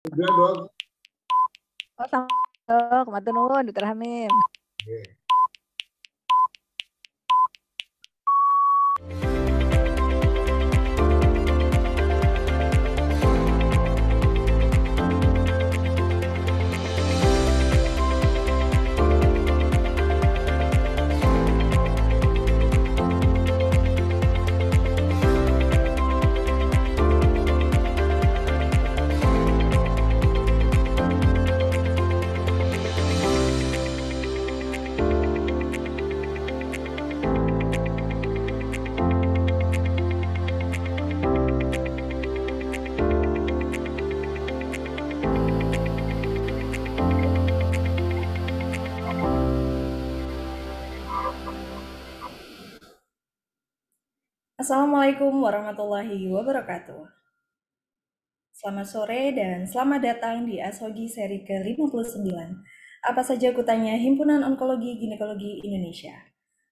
Juga dok. Oh, sama dok, matur nuwun Dokter Hamim. Oke. Assalamualaikum warahmatullahi wabarakatuh. Selamat sore dan selamat datang di Ashogi seri ke-59. Apa saja kutanya Himpunan Onkologi Ginekologi Indonesia.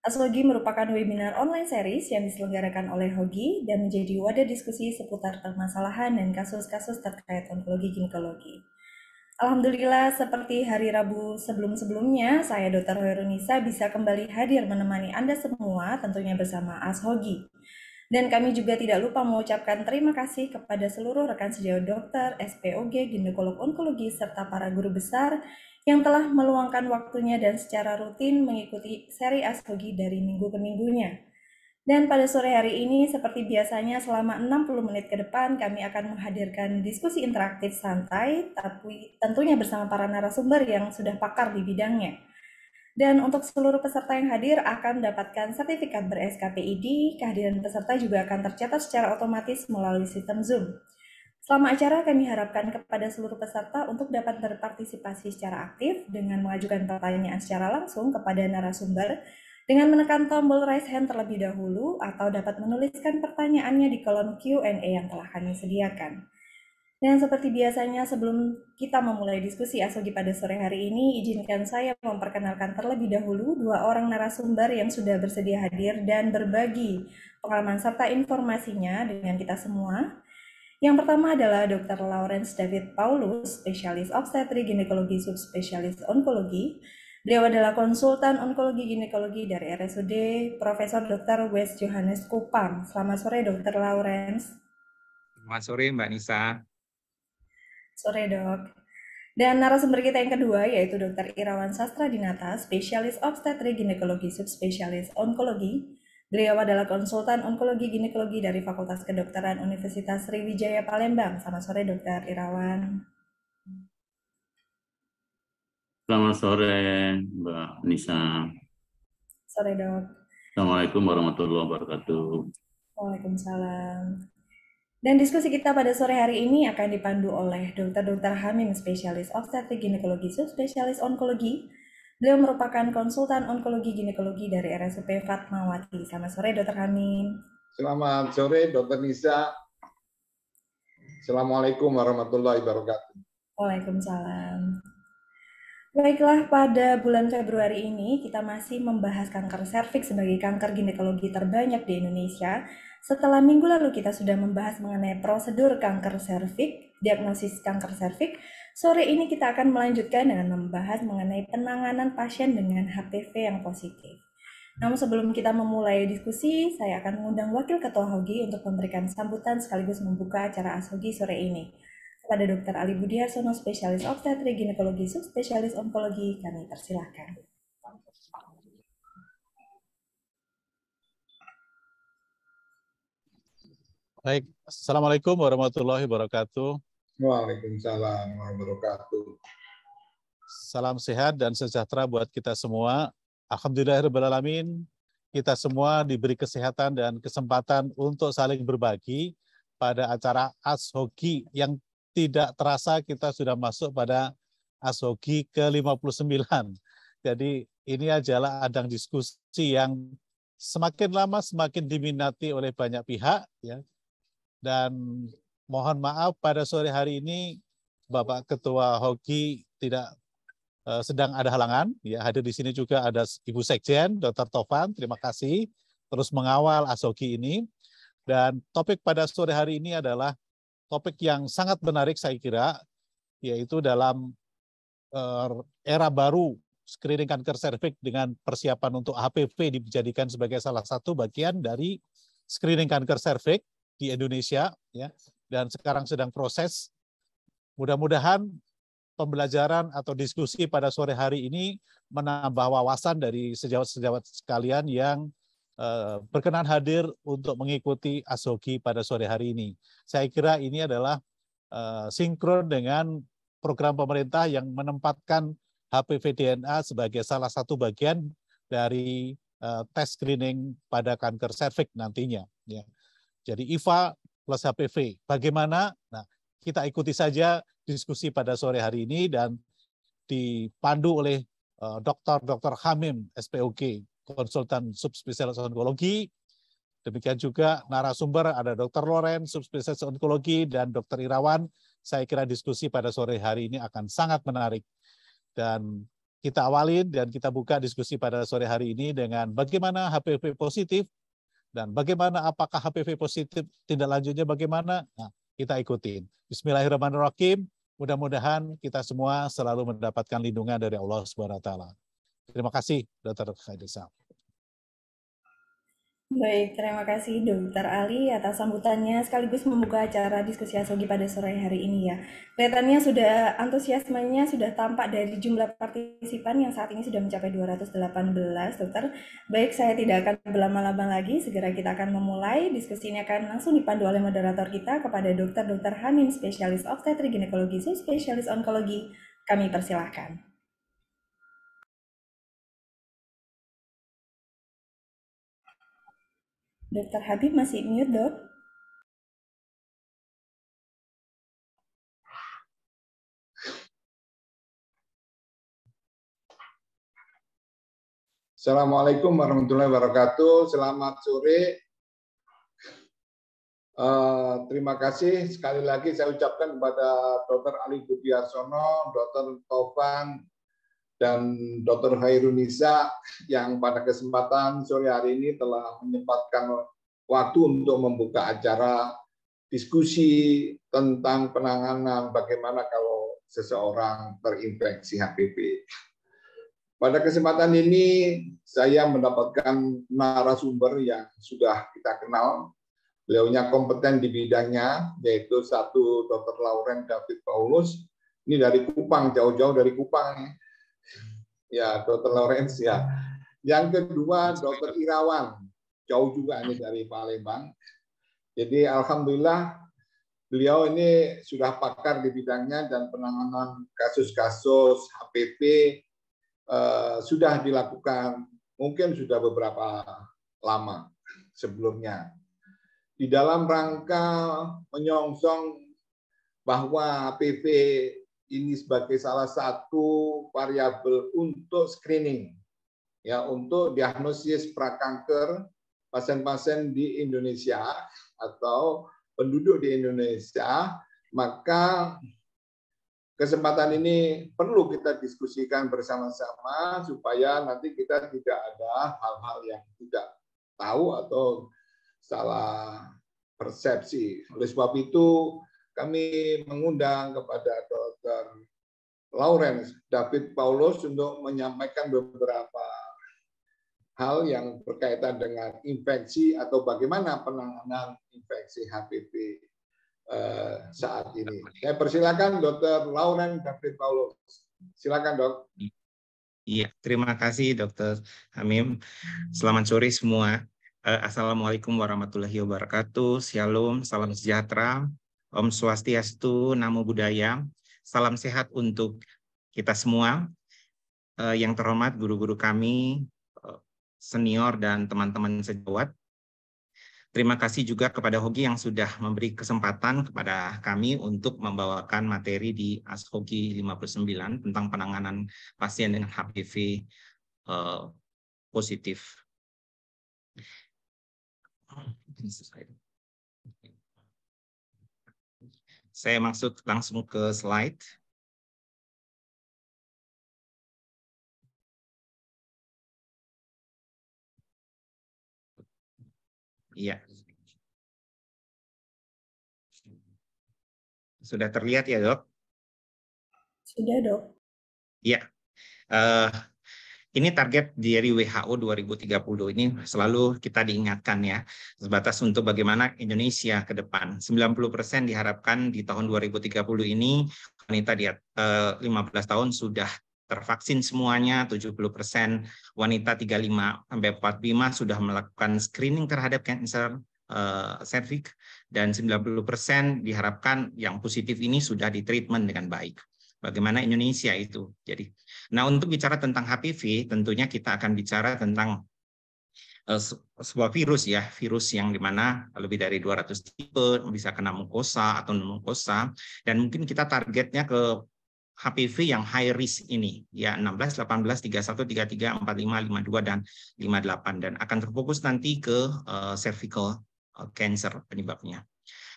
Ashogi merupakan webinar online series yang diselenggarakan oleh Hogi dan menjadi wadah diskusi seputar permasalahan dan kasus-kasus terkait onkologi ginekologi. Alhamdulillah, seperti hari Rabu sebelum-sebelumnya, saya Dr. Hoirunisa bisa kembali hadir menemani Anda semua, tentunya bersama Ashogi. Dan kami juga tidak lupa mengucapkan terima kasih kepada seluruh rekan sejawat dokter, SPOG, ginekolog onkologi, serta para guru besar yang telah meluangkan waktunya dan secara rutin mengikuti seri Ashogi dari minggu ke minggunya. Dan pada sore hari ini, seperti biasanya selama 60 menit ke depan, kami akan menghadirkan diskusi interaktif santai, tapi tentunya bersama para narasumber yang sudah pakar di bidangnya. Dan untuk seluruh peserta yang hadir akan mendapatkan sertifikat ber-SKPID, kehadiran peserta juga akan tercatat secara otomatis melalui sistem Zoom. Selama acara, kami harapkan kepada seluruh peserta untuk dapat berpartisipasi secara aktif dengan mengajukan pertanyaan secara langsung kepada narasumber, dengan menekan tombol raise hand terlebih dahulu atau dapat menuliskan pertanyaannya di kolom Q&A yang telah kami sediakan. Dan seperti biasanya sebelum kita memulai diskusi Ashogi pada sore hari ini, izinkan saya memperkenalkan terlebih dahulu dua orang narasumber yang sudah bersedia hadir dan berbagi pengalaman serta informasinya dengan kita semua. Yang pertama adalah Dr. Lawrence David Paulus, spesialis obstetri ginekologi subspesialis onkologi. Beliau adalah konsultan onkologi ginekologi dari RSUD Profesor Dr. West Johannes Kupang. Selamat sore Dr. Lawrence. Selamat sore Mbak Nisa. Sore dok. Dan narasumber kita yang kedua yaitu Dr. Irawan Sastradinata, spesialis obstetri ginekologi subspesialis onkologi. Beliau adalah konsultan onkologi ginekologi dari Fakultas Kedokteran Universitas Sriwijaya Palembang. Selamat sore Dr. Irawan. Selamat sore Mbak Nisa. Sore dok. Assalamualaikum warahmatullahi wabarakatuh. Waalaikumsalam. Dan diskusi kita pada sore hari ini akan dipandu oleh Dr. Hamim, spesialis obstetri ginekologi subspesialis onkologi. Beliau merupakan konsultan onkologi ginekologi dari RSUP Fatmawati. Selamat sore Dr. Hamim. Selamat sore Dr. Nisa. Assalamualaikum warahmatullahi wabarakatuh. Waalaikumsalam. Baiklah, pada bulan Februari ini kita masih membahas kanker serviks sebagai kanker ginekologi terbanyak di Indonesia. Setelah minggu lalu kita sudah membahas mengenai prosedur kanker serviks, diagnosis kanker serviks, sore ini kita akan melanjutkan dengan membahas mengenai penanganan pasien dengan HPV yang positif. Namun sebelum kita memulai diskusi, saya akan mengundang Wakil Ketua Hogi untuk memberikan sambutan sekaligus membuka acara Ashogi sore ini. Kepada Dr. Ali Budiarsono, spesialis obstetri ginekologi subspesialis onkologi, kami persilahkan. Baik, Assalamualaikum warahmatullahi wabarakatuh. Waalaikumsalam warahmatullahi wabarakatuh. Salam sehat dan sejahtera buat kita semua. Alhamdulillahirrahmanirrahim, kita semua diberi kesehatan dan kesempatan untuk saling berbagi pada acara Ashogi yang tidak terasa kita sudah masuk pada Ashogi ke-59. Jadi ini adalah adang diskusi yang semakin lama semakin diminati oleh banyak pihak, ya. Dan mohon maaf pada sore hari ini Bapak Ketua Hogi tidak sedang ada halangan, ya. Hadir di sini juga ada Ibu Sekjen Dr. Tovan, terima kasih terus mengawal Ashogi ini. Dan topik pada sore hari ini adalah topik yang sangat menarik saya kira, yaitu dalam era baru screening kanker serviks dengan persiapan untuk HPV dijadikan sebagai salah satu bagian dari screening kanker serviks di Indonesia, ya, dan sekarang sedang proses. Mudah-mudahan pembelajaran atau diskusi pada sore hari ini menambah wawasan dari sejawat-sejawat sekalian yang berkenan hadir untuk mengikuti ASHOGI pada sore hari ini. Saya kira ini adalah sinkron dengan program pemerintah yang menempatkan HPV DNA sebagai salah satu bagian dari tes screening pada kanker serviks nantinya. Ya. Jadi IVA plus HPV. Bagaimana? Nah, kita ikuti saja diskusi pada sore hari ini dan dipandu oleh Dr. Hamim, SPOG, konsultan subspesialis onkologi. Demikian juga narasumber ada Dr. Loren, subspesialis onkologi, dan Dr. Irawan. Saya kira diskusi pada sore hari ini akan sangat menarik. Dan kita awalin dan kita buka diskusi pada sore hari ini dengan bagaimana HPV positif dan bagaimana apakah HPV positif tindak lanjutnya bagaimana. Nah, kita ikutin. Bismillahirrahmanirrahim. Mudah-mudahan kita semua selalu mendapatkan lindungan dari Allah Subhanahu wa taala. Terima kasih, Dr. Khairisa. Baik, terima kasih Dr. Ali atas sambutannya sekaligus membuka acara diskusi ASHOGI pada sore hari ini ya. Kelihatannya sudah antusiasmenya sudah tampak dari jumlah partisipan yang saat ini sudah mencapai 218, Dokter. Baik, saya tidak akan berlama-lama lagi, segera kita akan memulai. Diskusi ini akan langsung dipandu oleh moderator kita kepada Dr. Hamim, spesialis obstetrik ginekologi, subspesialis onkologi. Kami persilahkan. Dr. Habib masih mute, Dok. Assalamualaikum warahmatullahi wabarakatuh. Selamat sore. Terima kasih sekali lagi saya ucapkan kepada Dr. Ali Budiarsono, Dr. Taufan, dan Dr. Khairunisa yang pada kesempatan sore hari ini telah menyempatkan waktu untuk membuka acara diskusi tentang penanganan bagaimana kalau seseorang terinfeksi HPV. Pada kesempatan ini saya mendapatkan narasumber yang sudah kita kenal. Beliaunya kompeten di bidangnya, yaitu satu Dr. Lauren David Paulus. Ini dari Kupang, jauh-jauh dari Kupang. Ya, Dr. Lawrence ya. Yang kedua, Dr. Irawan, jauh juga ini dari Palembang. Jadi alhamdulillah beliau ini sudah pakar di bidangnya dan penanganan kasus-kasus HPV sudah dilakukan, mungkin sudah beberapa lama sebelumnya. Di dalam rangka menyongsong bahwa HPV ini sebagai salah satu variabel untuk screening, ya, untuk diagnosis prakanker pasien-pasien di Indonesia atau penduduk di Indonesia, maka kesempatan ini perlu kita diskusikan bersama-sama supaya nanti kita tidak ada hal-hal yang tidak tahu atau salah persepsi. Oleh sebab itu, kami mengundang kepada Dr. Lawrence David Paulus untuk menyampaikan beberapa hal yang berkaitan dengan infeksi atau bagaimana penanganan infeksi HPV saat ini. Saya persilakan Dr. Lawrence David Paulus. Silakan, Dok. Iya, terima kasih Dr. Hamim. Selamat sore semua. Assalamualaikum warahmatullahi wabarakatuh. Shalom, salam sejahtera. Om Swastiastu, Namo Buddhaya. Salam sehat untuk kita semua. Yang terhormat guru-guru kami, senior dan teman-teman sejawat. Terima kasih juga kepada Hogi yang sudah memberi kesempatan kepada kami untuk membawakan materi di ASHOGI 59 tentang penanganan pasien dengan HPV positif. Saya masuk langsung ke slide. Iya. Sudah terlihat ya, Dok? Sudah, Dok. Ya, ini target dari WHO 2030. Ini selalu kita diingatkan ya, sebatas untuk bagaimana Indonesia ke depan. 90% diharapkan di tahun 2030 ini wanita di 15 tahun sudah tervaksin semuanya, 70% wanita 35-45 sudah melakukan screening terhadap kanker serviks, dan 90% diharapkan yang positif ini sudah ditreatment dengan baik. Bagaimana Indonesia itu. Jadi, nah untuk bicara tentang HPV, tentunya kita akan bicara tentang sebuah virus ya, virus yang dimana lebih dari 200 tipe, bisa kena mukosa atau non mukosa, dan mungkin kita targetnya ke HPV yang high risk ini, ya 16, 18, 31, 33, 45, 52, dan 58, dan akan terfokus nanti ke cervical cancer penyebabnya.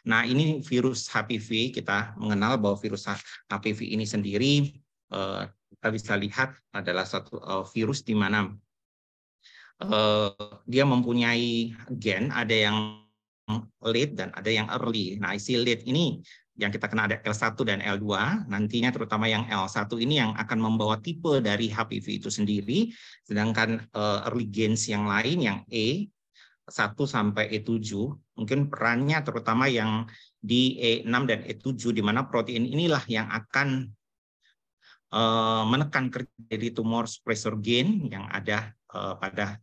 Nah, ini virus HPV, kita mengenal bahwa virus HPV ini sendiri kita bisa lihat adalah satu virus di mana dia mempunyai gen, ada yang late dan ada yang early. Nah, isi late ini yang kita kenal ada L1 dan L2, nantinya terutama yang L1 ini yang akan membawa tipe dari HPV itu sendiri, sedangkan early gens yang lain yang E1 sampai E7, mungkin perannya terutama yang di E6 dan E7, di mana protein inilah yang akan menekan kerja dari tumor suppressor gen yang ada pada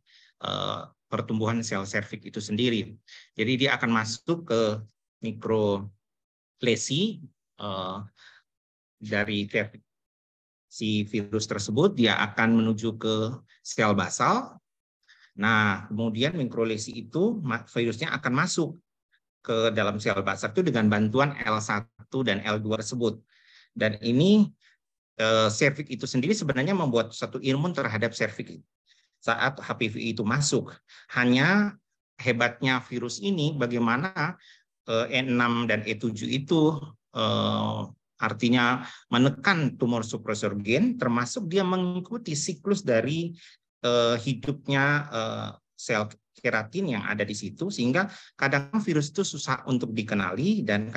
pertumbuhan sel serviks itu sendiri. Jadi dia akan masuk ke mikrolesi dari si virus tersebut, dia akan menuju ke sel basal. Nah, kemudian mikrolesi itu virusnya akan masuk ke dalam sel basal itu dengan bantuan L1 dan L2 tersebut. Dan ini serviks itu sendiri sebenarnya membuat satu imun terhadap serviks saat HPV itu masuk. Hanya hebatnya virus ini bagaimana E6 dan E7 itu artinya menekan tumor suppressor gen, termasuk dia mengikuti siklus dari hidupnya sel keratin yang ada di situ, sehingga kadang virus itu susah untuk dikenali, dan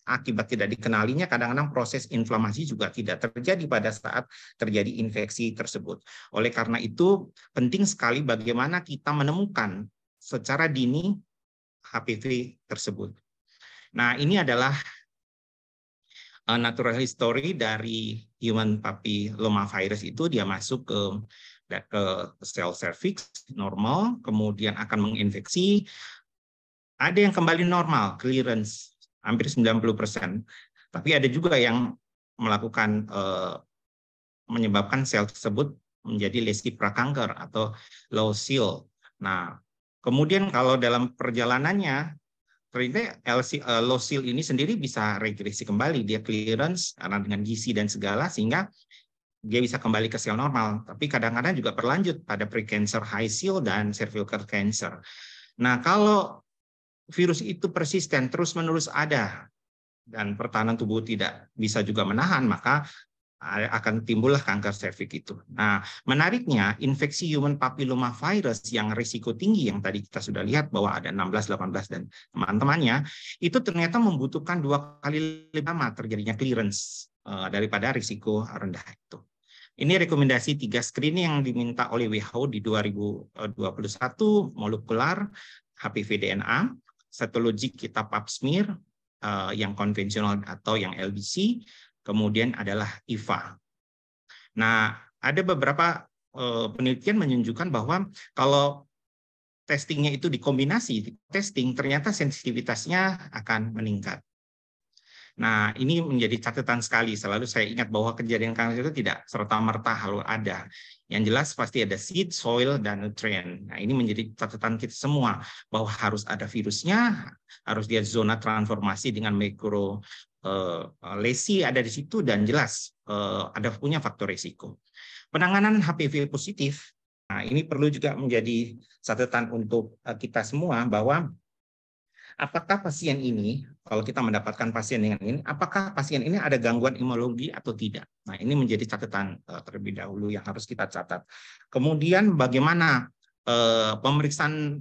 akibat tidak dikenalinya kadang-kadang proses inflamasi juga tidak terjadi pada saat terjadi infeksi tersebut. Oleh karena itu penting sekali bagaimana kita menemukan secara dini HPV tersebut. Nah, ini adalah natural history dari human papillomavirus itu. Dia masuk ke sel serviks normal, kemudian akan menginfeksi, ada yang kembali normal, clearance hampir 90%, tapi ada juga yang melakukan menyebabkan sel tersebut menjadi lesi prakanker atau low seal. Nah, kemudian kalau dalam perjalanannya ternyata low seal ini sendiri bisa regresi kembali, dia clearance karena dengan gizi dan segala, sehingga dia bisa kembali ke sel normal, tapi kadang-kadang juga berlanjut pada precancer high seal dan cervical cancer. Nah, kalau virus itu persisten, terus-menerus ada, dan pertahanan tubuh tidak bisa juga menahan, maka akan timbullah kanker serviks itu. Nah, menariknya, infeksi human papillomavirus yang risiko tinggi, yang tadi kita sudah lihat bahwa ada 16, 18, dan teman-temannya, itu ternyata membutuhkan 2 kali lebih lama terjadinya clearance daripada risiko rendah itu. Ini rekomendasi 3 screening yang diminta oleh WHO di 2021, molekular, HPV DNA, setologik kita pap smear, yang konvensional atau yang LBC, kemudian adalah IVA. Nah, ada beberapa penelitian menunjukkan bahwa kalau testingnya itu dikombinasi testing, ternyata sensitivitasnya akan meningkat. Nah, ini menjadi catatan sekali. Selalu saya ingat bahwa kejadian kanker itu tidak serta-merta harus ada. Yang jelas pasti ada seed, soil, dan nutrient. Nah, ini menjadi catatan kita semua bahwa harus ada virusnya, harus dia zona transformasi dengan mikro lesi ada di situ, dan jelas ada punya faktor risiko. Penanganan HPV positif, nah ini perlu juga menjadi catatan untuk kita semua bahwa apakah pasien ini, kalau kita mendapatkan pasien dengan ini, apakah pasien ini ada gangguan imunologi atau tidak? Nah, ini menjadi catatan terlebih dahulu yang harus kita catat. Kemudian bagaimana pemeriksaan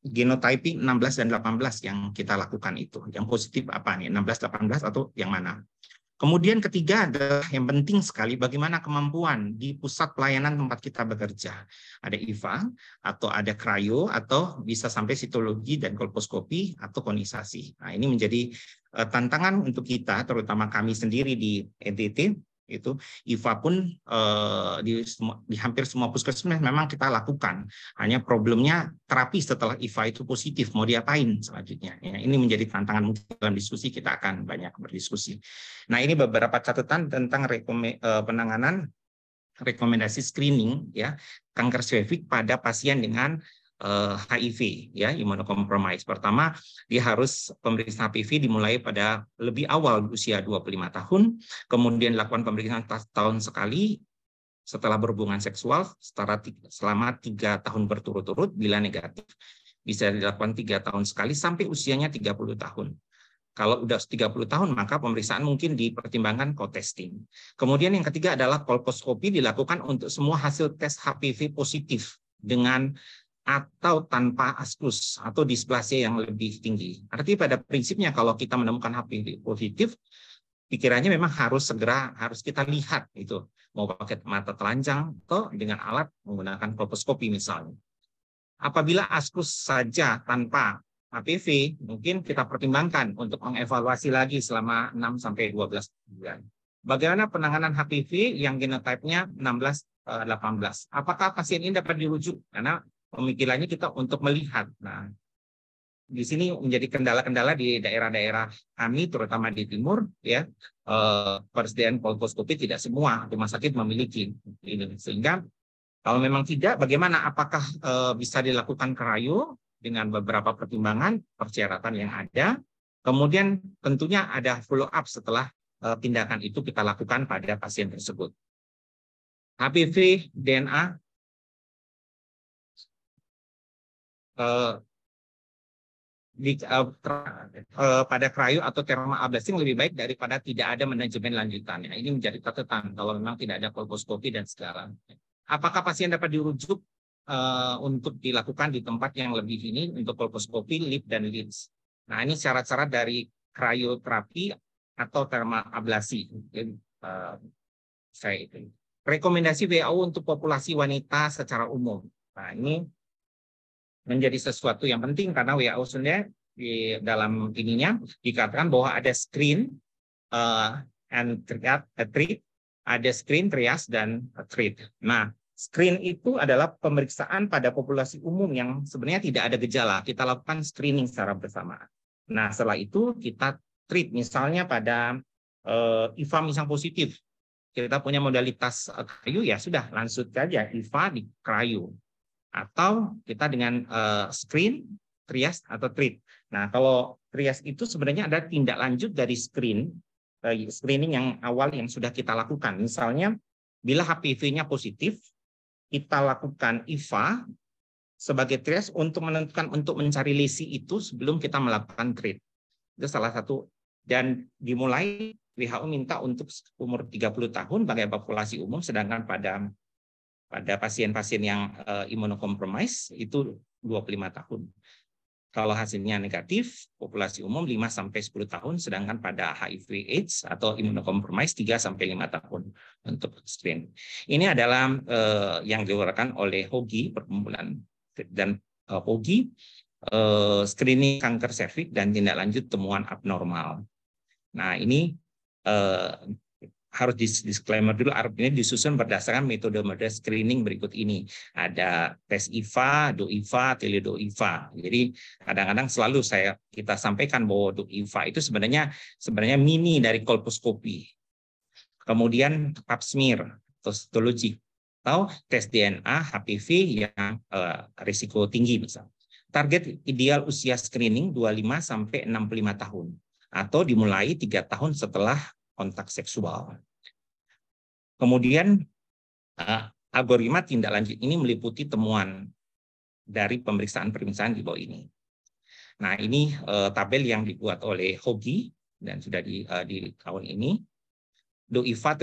genotyping 16 dan 18 yang kita lakukan itu? Yang positif apa nih? 16, 18 atau yang mana? Kemudian ketiga adalah yang penting sekali bagaimana kemampuan di pusat pelayanan tempat kita bekerja. Ada IVA atau ada cryo atau bisa sampai sitologi dan kolposkopi atau konisasi. Nah, ini menjadi tantangan untuk kita, terutama kami sendiri di NTT. Itu IVA pun di hampir semua puskesmas memang kita lakukan. Hanya problemnya terapi setelah IVA itu positif, mau diapain selanjutnya. Ya, ini menjadi tantangan dalam diskusi, kita akan banyak berdiskusi. Nah, ini beberapa catatan tentang penanganan rekomendasi screening ya kanker cervix pada pasien dengan HIV ya imunocompromised. Pertama, dia harus pemeriksaan HPV dimulai pada lebih awal usia 25 tahun, kemudian lakukan pemeriksaan tahun sekali setelah berhubungan seksual selama 3 tahun berturut-turut bila negatif. Bisa dilakukan 3 tahun sekali sampai usianya 30 tahun. Kalau udah 30 tahun, maka pemeriksaan mungkin dipertimbangkan co-testing. Kemudian yang ketiga adalah kolposkopi dilakukan untuk semua hasil tes HPV positif dengan atau tanpa askus atau displasia yang lebih tinggi. Artinya pada prinsipnya kalau kita menemukan HPV positif, pikirannya memang harus kita lihat itu, mau pakai mata telanjang atau dengan alat menggunakan kolposkopi misalnya. Apabila askus saja tanpa HPV, mungkin kita pertimbangkan untuk mengevaluasi lagi selama 6-12 bulan. Bagaimana penanganan HPV yang genotype-nya 16-18? Apakah pasien ini dapat dirujuk? Karena pemikirannya kita untuk melihat. Nah, di sini menjadi kendala-kendala di daerah-daerah kami, terutama di timur, ya persediaan kolposkopi tidak semua rumah sakit memiliki ini. Sehingga kalau memang tidak, bagaimana? Apakah bisa dilakukan cryo dengan beberapa pertimbangan persyaratan yang ada? Kemudian tentunya ada follow up setelah tindakan itu kita lakukan pada pasien tersebut. HPV DNA pada cryo atau thermal ablasi lebih baik daripada tidak ada manajemen lanjutannya. Ini menjadi catatan kalau memang tidak ada kolposkopi dan segala. Apakah pasien dapat dirujuk untuk dilakukan di tempat yang lebih ini untuk kolposkopi, lip dan lids. Nah, ini syarat-syarat dari krioterapi atau thermal ablasi. Rekomendasi WHO untuk populasi wanita secara umum. Nah, ini menjadi sesuatu yang penting karena WHO sebenarnya di dalam ininya dikatakan bahwa ada screen and treat, ada screen, triage dan treat. Nah, screen itu adalah pemeriksaan pada populasi umum yang sebenarnya tidak ada gejala. Kita lakukan screening secara bersamaan. Nah, setelah itu kita treat misalnya pada IVA misalnya positif. Kita punya modalitas cryo, ya sudah langsung saja IVA di cryo. Atau kita dengan screen, triage, atau treat. Nah, kalau triage itu sebenarnya ada tindak lanjut dari screening yang awal yang sudah kita lakukan. Misalnya, bila HPV-nya positif, kita lakukan IVA sebagai triage untuk menentukan untuk mencari lesi itu sebelum kita melakukan treat. Itu salah satu. Dan dimulai WHO minta untuk umur 30 tahun bagi populasi umum, sedangkan pada pasien-pasien yang imunocompromised itu 25 tahun. Kalau hasilnya negatif, populasi umum 5-10 tahun, sedangkan pada HIV/AIDS atau imunocompromised 3-5 tahun untuk screen. Ini adalah yang dikeluarkan oleh HOGI, perkumpulan dan HOGI, screening kanker serviks dan tindak lanjut temuan abnormal. Nah, ini harus disclaimer dulu, artinya disusun berdasarkan metode screening berikut ini. Ada tes IVA, do-IVA, tele-do-IVA. Jadi kadang-kadang selalu kita sampaikan bahwa do-IVA itu sebenarnya mini dari kolposkopi. Kemudian pap smear atau histologi atau tes DNA HPV yang risiko tinggi misalnya. Target ideal usia screening 25-65 tahun atau dimulai 3 tahun setelah kontak seksual. Kemudian algoritma tindak lanjut ini meliputi temuan dari pemeriksaan di bawah ini. Nah, ini tabel yang dibuat oleh HOGI dan sudah di tahun ini. Do-IVA,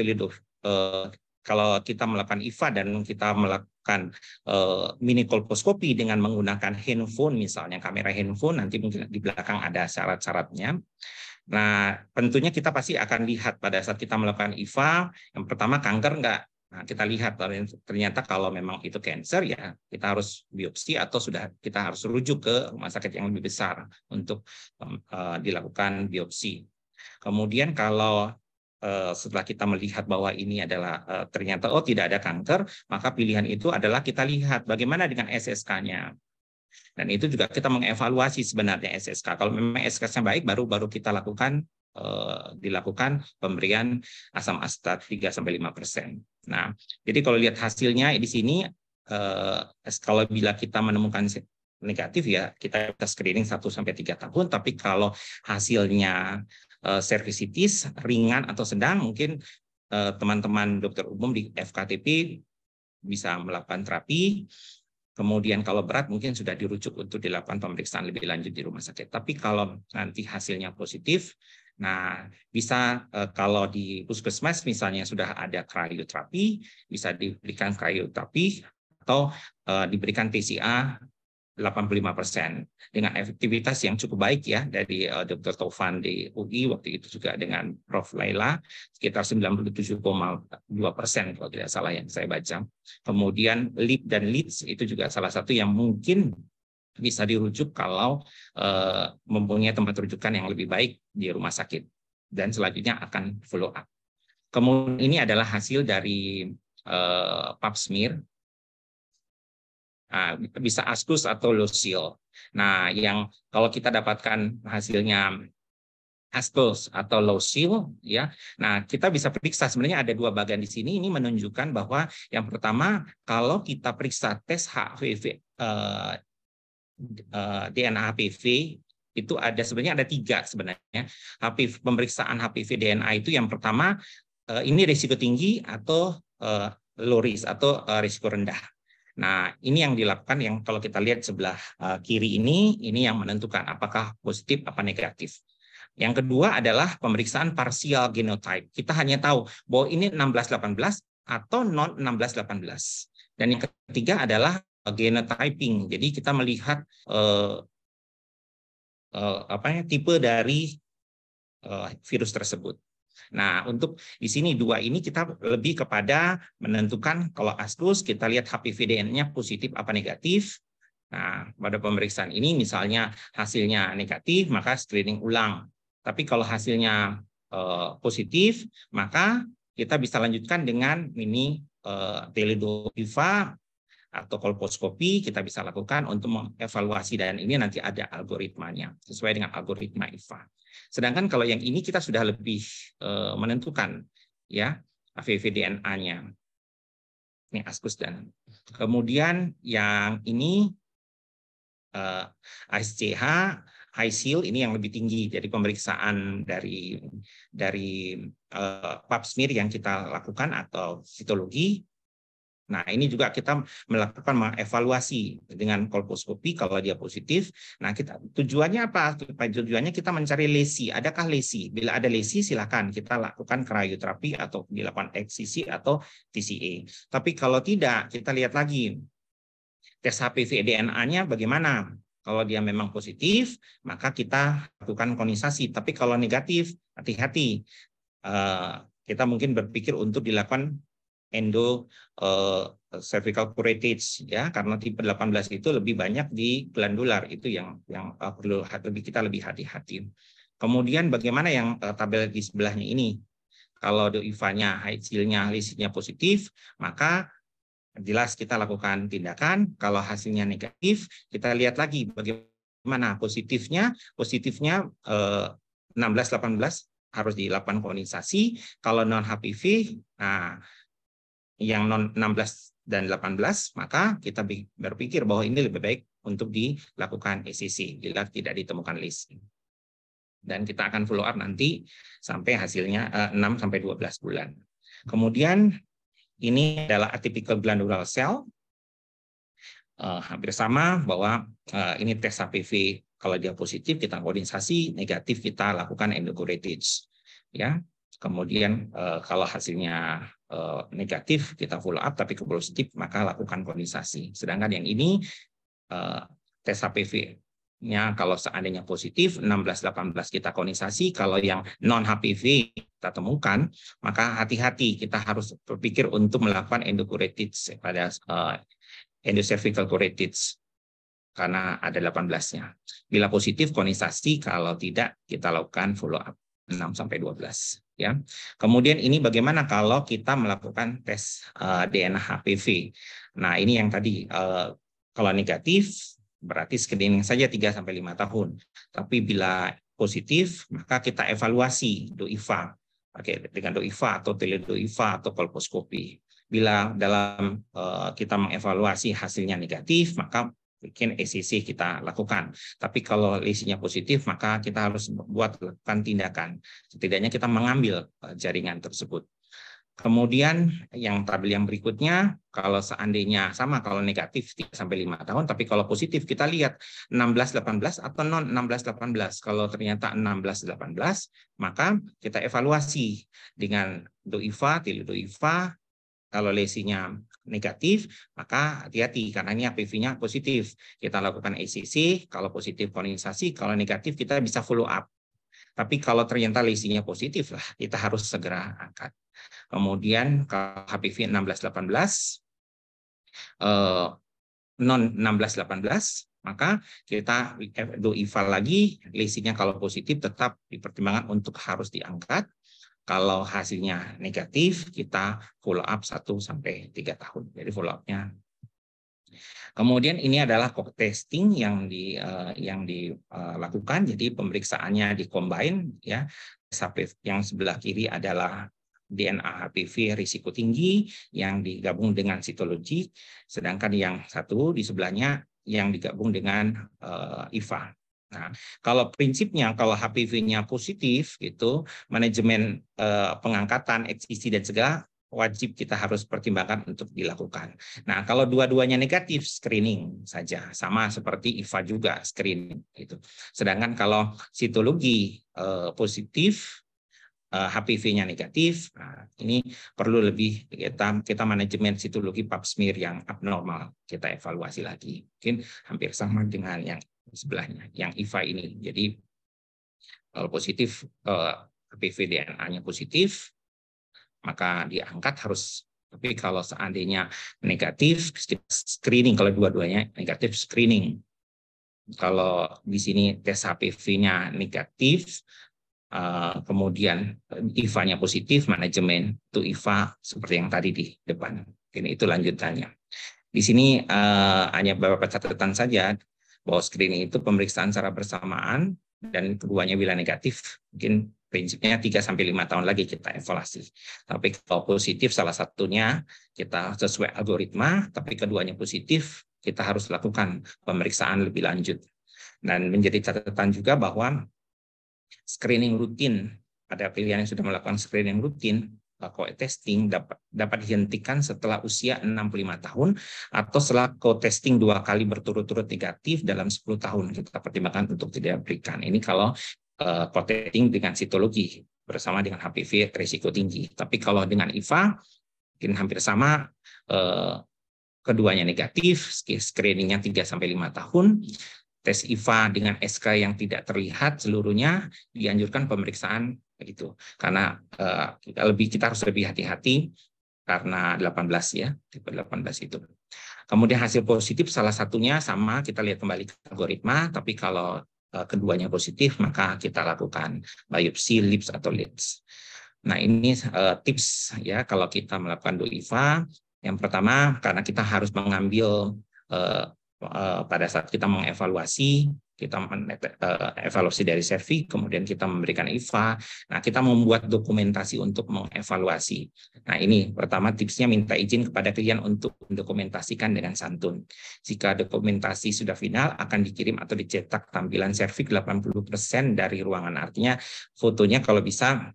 kalau kita melakukan IVA dan kita melakukan mini kolposkopi dengan menggunakan handphone misalnya, kamera handphone, nanti mungkin di belakang ada syarat-syaratnya. Nah, tentunya kita pasti akan lihat pada saat kita melakukan IVA, yang pertama kanker enggak. Nah, kita lihat ternyata kalau memang itu cancer ya kita harus biopsi atau sudah kita harus rujuk ke rumah sakit yang lebih besar untuk dilakukan biopsi. Kemudian kalau setelah kita melihat bahwa ini adalah ternyata tidak ada kanker, maka pilihan itu adalah kita lihat bagaimana dengan SSK-nya. Dan itu juga kita mengevaluasi sebenarnya SSK. Kalau memang SSK-nya baik, baru kita lakukan dilakukan pemberian asam astat 3-5%. Nah, jadi kalau lihat hasilnya di sini, kalau bila kita menemukan negatif ya kita screening 1-3 tahun. Tapi kalau hasilnya cervicitis ringan atau sedang, mungkin teman-teman dokter umum di FKTP bisa melakukan terapi. Kemudian kalau berat mungkin sudah dirujuk untuk dilakukan pemeriksaan lebih lanjut di rumah sakit. Tapi kalau nanti hasilnya positif, nah bisa kalau di puskesmas misalnya sudah ada krioterapi, bisa diberikan krioterapi atau diberikan TCA 85% dengan efektivitas yang cukup baik ya dari Dr. Taufan di UI waktu itu juga dengan Prof. Laila sekitar 97,2% kalau tidak salah yang saya baca. Kemudian LEAP dan LEADS itu juga salah satu yang mungkin bisa dirujuk kalau mempunyai tempat rujukan yang lebih baik di rumah sakit dan selanjutnya akan follow up. Kemudian ini adalah hasil dari pap smear. Bisa askus atau low seal. Nah, yang kalau kita dapatkan hasilnya askus atau low seal, ya. Nah, kita bisa periksa sebenarnya ada dua bagian di sini. Ini menunjukkan bahwa yang pertama, kalau kita periksa tes HPV, DNA HPV itu sebenarnya ada 3 sebenarnya. Pemeriksaan HPV DNA itu yang pertama ini risiko tinggi atau low risk atau risiko rendah. Nah, ini yang dilakukan yang kalau kita lihat sebelah kiri ini yang menentukan apakah positif apa negatif. Yang kedua adalah pemeriksaan parsial genotype. Kita hanya tahu bahwa ini 16-18 atau non 16-18. Dan yang ketiga adalah genotyping. Jadi kita melihat tipe dari virus tersebut. Nah, untuk di sini 2 ini kita lebih kepada menentukan kalau askus kita lihat HPV DNA-nya positif apa negatif. Nah, pada pemeriksaan ini misalnya hasilnya negatif, maka screening ulang. Tapi kalau hasilnya positif, maka kita bisa lanjutkan dengan ini teledo-IVA atau kolposkopi kita bisa lakukan untuk mengevaluasi dan ini nanti ada algoritmanya sesuai dengan algoritma IVA. Sedangkan kalau yang ini kita sudah lebih menentukan ya HPV DNA-nya. Ini askus dan kemudian yang ini ASCH high seal ini yang lebih tinggi. Jadi pemeriksaan dari pap smear yang kita lakukan atau sitologi. Nah, ini juga kita melakukan mengevaluasi dengan kolposkopi kalau dia positif. Nah, tujuannya apa? Tujuannya kita mencari lesi. Adakah lesi? Bila ada lesi, silakan kita lakukan krioterapi atau dilakukan XCC atau TCA. Tapi kalau tidak, kita lihat lagi tes HPV DNA-nya bagaimana. Kalau dia memang positif, maka kita lakukan konisasi. Tapi kalau negatif, hati-hati. Kita mungkin berpikir untuk dilakukan cervical curettage ya karena tipe 18 itu lebih banyak di glandular itu yang perlu kita lebih hati-hati. Kemudian bagaimana yang tabel di sebelahnya ini? Kalau IVA-nya, hasilnya, lesinya positif, maka jelas kita lakukan tindakan. Kalau hasilnya negatif, kita lihat lagi bagaimana positifnya 16-18 harus dilakukan konisasi. Kalau non HPV, nah yang non 16 dan 18, maka kita berpikir bahwa ini lebih baik untuk dilakukan ECC bila tidak ditemukan lesi. Dan kita akan follow up nanti sampai hasilnya 6-12 bulan. Kemudian ini adalah atypical glandular cell. Hampir sama bahwa ini tes HPV kalau dia positif kita koordinasi, negatif kita lakukan endocurettage. Ya. Kemudian kalau hasilnya negatif kita follow up, tapi positif maka lakukan koordinasi. Sedangkan yang ini tes HPV kalau seandainya positif 16-18 kita konisasi, kalau yang non HPV kita temukan, maka hati-hati kita harus berpikir untuk melakukan endocuretage pada endocervical curettage karena ada 18-nya. Bila positif konisasi, kalau tidak kita lakukan follow up 6-12 ya. Kemudian ini bagaimana kalau kita melakukan tes DNA HPV. Nah, ini yang tadi kalau negatif berarti screening saja 3-5 tahun. Tapi bila positif, maka kita evaluasi DOIVA. Dengan DOIVA atau teleDOIVA atau kolposkopi. Bila dalam kita mengevaluasi hasilnya negatif, maka mungkin ECC kita lakukan. Tapi kalau lesinya positif, maka kita harus lakukan tindakan. Setidaknya kita mengambil jaringan tersebut. Kemudian yang tabel yang berikutnya, kalau seandainya sama, kalau negatif 3-5 tahun, tapi kalau positif kita lihat 16-18 atau non 16-18. Kalau ternyata 16-18, maka kita evaluasi dengan DOIVA, teleDOIVA. Kalau lesinya negatif, maka hati-hati karena ini HPV-nya positif. Kita lakukan ECC, kalau positif konisasi, kalau negatif kita bisa follow up. Tapi kalau ternyata lesinya positif lah, kita harus segera angkat. Kemudian kalau HPV 16-18, non 16-18, maka kita DOIVA lagi, lesinya kalau positif tetap dipertimbangkan untuk harus diangkat. Kalau hasilnya negatif, kita follow up 1-3 tahun. Jadi follow up-nya. Kemudian ini adalah co-testing yang dilakukan. Jadi pemeriksaannya di-combine ya. Yang sebelah kiri adalah DNA HPV risiko tinggi yang digabung dengan sitologi, sedangkan yang satu di sebelahnya yang digabung dengan IVA. Nah, kalau prinsipnya kalau HPV-nya positif gitu, manajemen pengangkatan, eksisi dan segala wajib kita harus pertimbangkan untuk dilakukan. Nah, kalau dua-duanya negatif, screening saja, sama seperti IVA juga screening gitu. Sedangkan kalau sitologi positif, HPV-nya negatif, nah, ini perlu lebih kita manajemen sitologi pap smear yang abnormal, kita evaluasi lagi. Mungkin hampir sama dengan yang sebelahnya, yang IVA ini. Jadi kalau positif HPV DNA-nya positif, maka diangkat harus. Tapi kalau seandainya negatif, screening. Kalau dua-duanya negatif, screening. Kalau di sini tes HPV-nya negatif, kemudian IVA-nya positif, manajemen itu IVA seperti yang tadi di depan. Ini itu lanjutannya. Di sini hanya beberapa catatan saja bahwa screening itu pemeriksaan secara bersamaan dan keduanya bila negatif mungkin prinsipnya 3-5 tahun lagi kita evaluasi. Tapi kalau positif salah satunya kita sesuai algoritma, tapi keduanya positif kita harus lakukan pemeriksaan lebih lanjut. Dan menjadi catatan juga bahwa screening rutin pada pilihan yang sudah melakukan screening rutin co-testing dapat dihentikan setelah usia 65 tahun atau setelah co-testing 2 kali berturut-turut negatif dalam 10 tahun. Kita pertimbangkan untuk tidak berikan. Ini kalau co-testing dengan sitologi bersama dengan HPV risiko tinggi. Tapi kalau dengan IVA mungkin hampir sama, keduanya negatif, screeningnya 3-5 tahun. Tes IVA dengan SK yang tidak terlihat seluruhnya dianjurkan pemeriksaan begitu. Karena kita harus lebih hati-hati karena 18 ya, tipe 18 itu. Kemudian hasil positif salah satunya sama, kita lihat kembali ke algoritma, tapi kalau keduanya positif maka kita lakukan biopsi lips atau lids. Nah, ini tips ya kalau kita melakukan DOIVA. Yang pertama karena kita harus mengambil pada saat kita mengevaluasi, kita evaluasi dari cervix, kemudian kita memberikan IVA. Nah, kita membuat dokumentasi untuk mengevaluasi. Nah, ini pertama tipsnya minta izin kepada klien untuk mendokumentasikan dengan santun. Jika dokumentasi sudah final, akan dikirim atau dicetak tampilan cervix 80% dari ruangan. Artinya fotonya kalau bisa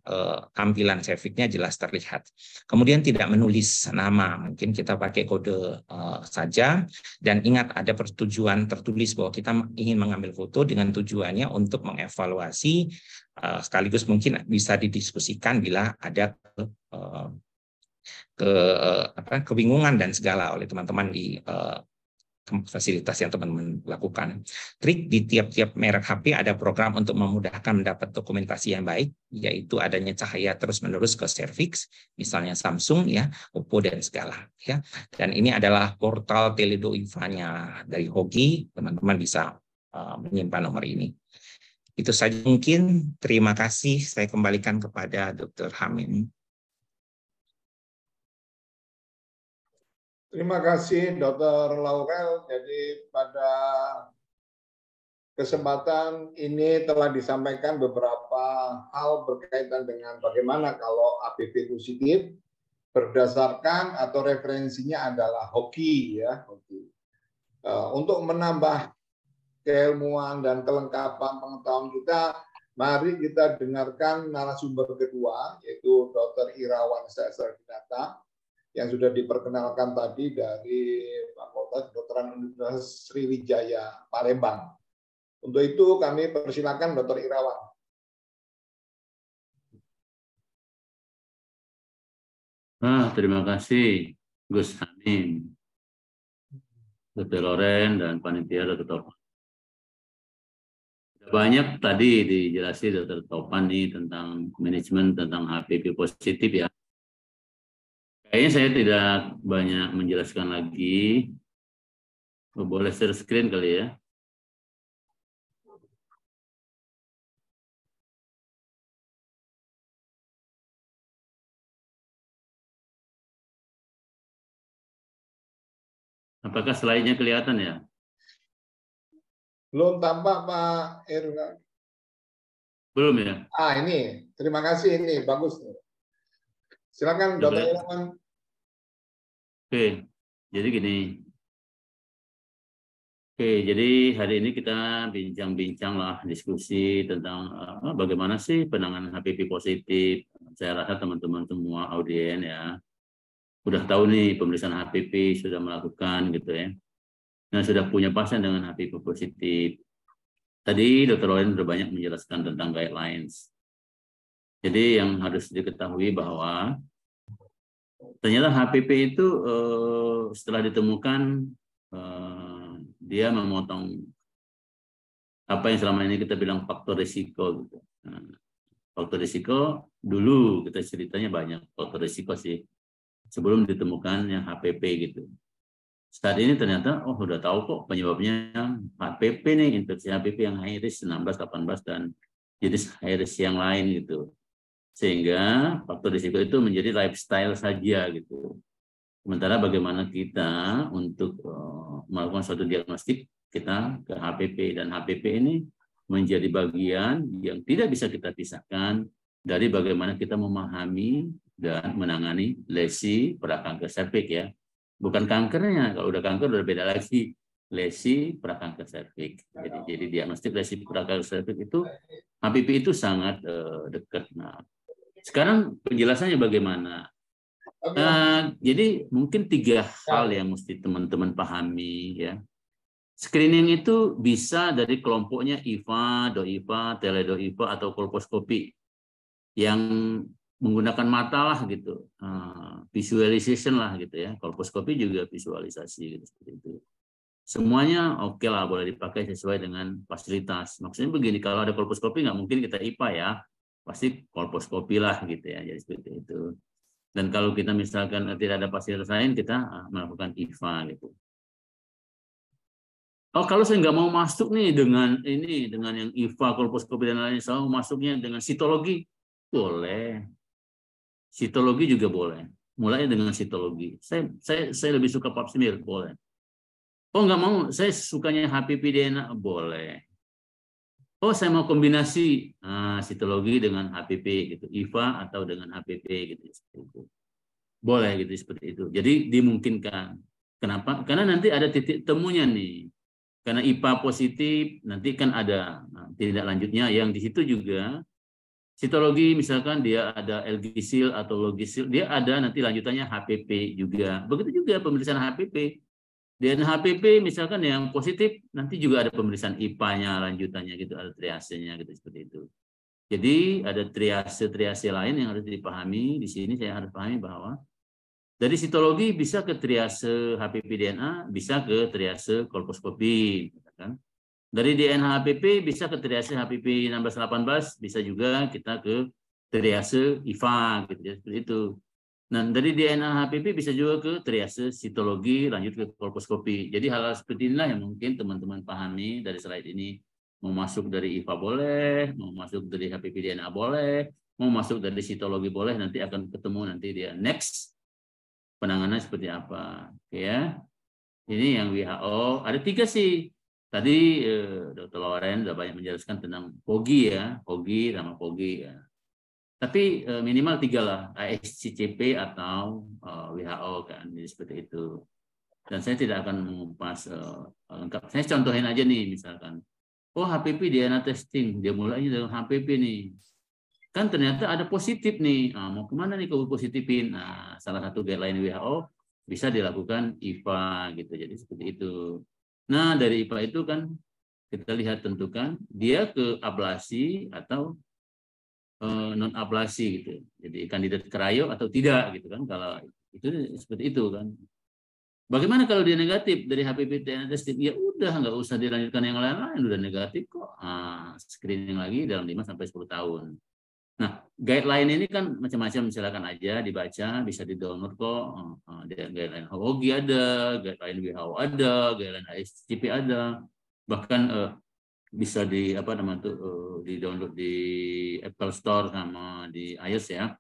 tampilan cervixnya jelas terlihat. Kemudian tidak menulis nama, mungkin kita pakai kode saja. Dan ingat ada persetujuan tertulis bahwa kita ingin mengambil foto dengan tujuannya untuk mengevaluasi, sekaligus mungkin bisa didiskusikan bila ada kebingungan dan segala oleh teman-teman di fasilitas yang teman-teman lakukan. Trik di tiap-tiap merek HP ada program untuk memudahkan mendapat dokumentasi yang baik, yaitu adanya cahaya terus-menerus ke serviks, misalnya Samsung, ya, Oppo dan segala. Ya. Dan ini adalah portal Teledo IFA-nya dari Hogi, teman-teman bisa menyimpan nomor ini. Itu saja mungkin. Terima kasih. Saya kembalikan kepada Dr. Hamim. Terima kasih Dr. Laurel. Jadi pada kesempatan ini telah disampaikan beberapa hal berkaitan dengan bagaimana kalau HPV positif berdasarkan atau referensinya adalah Hogi, ya. Hogi. Untuk menambah keilmuan dan kelengkapan pengetahuan kita, mari kita dengarkan narasumber kedua, yaitu Dr. Irawan Seserdinata, yang sudah diperkenalkan tadi dari Fakultas Kedokteran Universitas Sriwijaya Palembang. Untuk itu kami persilakan Dr. Irawan. Terima kasih Gus Hamim, Dr. Loren dan panitia Dr. Topan. Banyak tadi dijelasin Dr. Topan nih tentang manajemen tentang HPV positif ya. Kayaknya saya tidak banyak menjelaskan lagi. Boleh share screen kali ya. Apakah slide-nya kelihatan ya? Belum tampak Pak Irwan. Belum ya? Ini. Terima kasih, ini bagus. Silakan Dr. Irawan. Oke, jadi gini. Oke, jadi hari ini kita bincang-bincang lah, diskusi tentang bagaimana sih penanganan HPV positif. Saya rasa teman-teman semua audien ya udah tahu nih pemeriksaan HPV sudah melakukan gitu ya. Nah, sudah punya pasien dengan HPV positif. Tadi Dr. Loren sudah banyak menjelaskan tentang guidelines. Jadi yang harus diketahui bahwa ternyata HPV itu setelah ditemukan dia memotong apa yang selama ini kita bilang faktor risiko gitu. Nah, faktor risiko dulu kita ceritanya banyak faktor risiko sih sebelum ditemukannya HPV gitu. Saat ini ternyata udah tahu kok penyebabnya HPV nih, infeksi HPV yang high risk 16, 18 dan jenis high risk yang lain gitu. Sehingga faktor risiko itu menjadi lifestyle saja gitu. Sementara bagaimana kita untuk melakukan suatu diagnostik kita ke HPV, dan HPV ini menjadi bagian yang tidak bisa kita pisahkan dari bagaimana kita memahami dan menangani lesi prakanker serviks ya. Bukan kankernya, kalau udah kanker udah beda lagi. Lesi prakanker serviks. Jadi diagnostik lesi prakanker serviks itu HPV itu sangat dekat. Nah, sekarang penjelasannya bagaimana? Jadi mungkin 3 hal yang mesti teman-teman pahami ya. Screening itu bisa dari kelompoknya IFA, DOIFA, Teledo-IFA atau kolposkopi yang menggunakan mata lah gitu, visualization lah gitu ya. Kolposkopi juga visualisasi gitu seperti itu. Semuanya oke lah, boleh dipakai sesuai dengan fasilitas. Maksudnya begini, kalau ada kolposkopi nggak mungkin kita IPA ya, pasti kolposkopi lah gitu ya. Jadi seperti itu. Dan kalau kita misalkan tidak ada fasilitas lain, kita melakukan IFA gitu. Oh, kalau saya nggak mau masuk nih dengan yang IFA, kolposkopi dan lain-lain, saya mau masuknya dengan sitologi, boleh. Sitologi juga boleh. Mulai dengan sitologi. Saya lebih suka pap smear, boleh. Oh, nggak mau, saya sukanya HPV DNA, boleh. Oh, saya mau kombinasi sitologi dengan HPV gitu, IFA atau dengan HPV gitu, seperti itu. Boleh gitu seperti itu. Jadi dimungkinkan. Kenapa? Karena nanti ada titik temunya nih. Karena IPA positif nanti kan ada tindak lanjutnya yang di situ juga sitologi, misalkan dia ada LG-SIL atau LOGI-SIL, dia ada nanti lanjutannya HPV juga. Begitu juga pemeriksaan HPV. Dan HPV misalkan yang positif nanti juga ada pemeriksaan IPA-nya lanjutannya gitu, ada triasenya gitu seperti itu. Jadi ada triase lain yang harus dipahami. Di sini saya harus pahami bahwa Dari sitologi bisa ke triase HPV DNA, bisa ke triase kolposkopi, kan? Dari DNA HPV bisa ke triase HPV 16-18, bisa juga kita ke triase IVA, gitu ya, seperti itu. Nah, dari DNA HPV bisa juga ke triase sitologi, lanjut ke kolposkopi. Jadi hal-hal seperti inilah yang mungkin teman-teman pahami dari slide ini. Mau masuk dari IVA boleh, mau masuk dari HPV DNA boleh, mau masuk dari sitologi boleh, nanti akan ketemu nanti dia next penanganan seperti apa. Oke ya. Ini yang WHO, ada 3 sih. Tadi Dr. Loren sudah banyak menjelaskan tentang POGI ya, POGI sama POGI ya. Tapi minimal 3 lah, ASCCP atau WHO kan, jadi seperti itu. Dan saya tidak akan mengupas lengkap. Saya contohin aja nih, misalkan, oh HPV DNA testing, dia mulainya dengan HPV nih. Kan ternyata ada positif nih, nah, mau kemana nih kalau positifin? Nah, salah satu guideline WHO bisa dilakukan IVA gitu, jadi seperti itu. Nah dari IVA itu kan kita lihat tentukan dia ke ablasi atau non ablasi gitu, jadi kandidat krayo atau tidak gitu kan, kalau itu seperti itu kan. Bagaimana kalau dia negatif dari HPV DNA testing? Ya udah nggak usah dilanjutkan yang lain-lain, udah negatif kok. Nah, screening lagi dalam 5-10 tahun. Nah, guideline ini kan macam-macam, silakan aja dibaca, bisa di-download kok. Guideline HOGI ada, guideline WHO ada, guideline ASCP ada. Bahkan bisa di apa namanya tuh di-download di Apple Store sama di iOS ya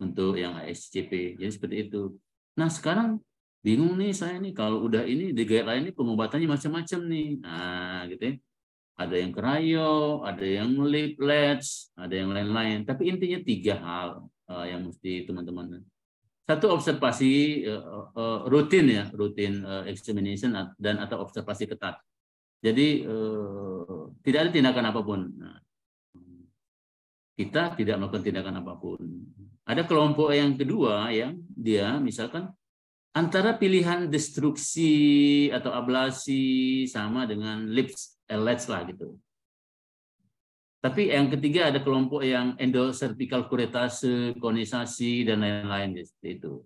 untuk yang ASCP. Jadi seperti itu. Nah, sekarang bingung nih saya nih kalau udah ini di guideline ini pengobatannya macam-macam nih. Nah, gitu ya. Ada yang krayo, ada yang leaflets, ada yang lain-lain. Tapi intinya 3 hal yang mesti teman-teman. Satu, observasi rutin ya, rutin examination dan atau observasi ketat. Jadi tidak ada tindakan apapun. Nah, kita tidak melakukan tindakan apapun. Ada kelompok yang kedua yang dia misalkan antara pilihan destruksi atau ablasi sama dengan lips LH lah gitu. Tapi yang ketiga ada kelompok yang endocervical kuretase, konisasi dan lain-lain seperti itu.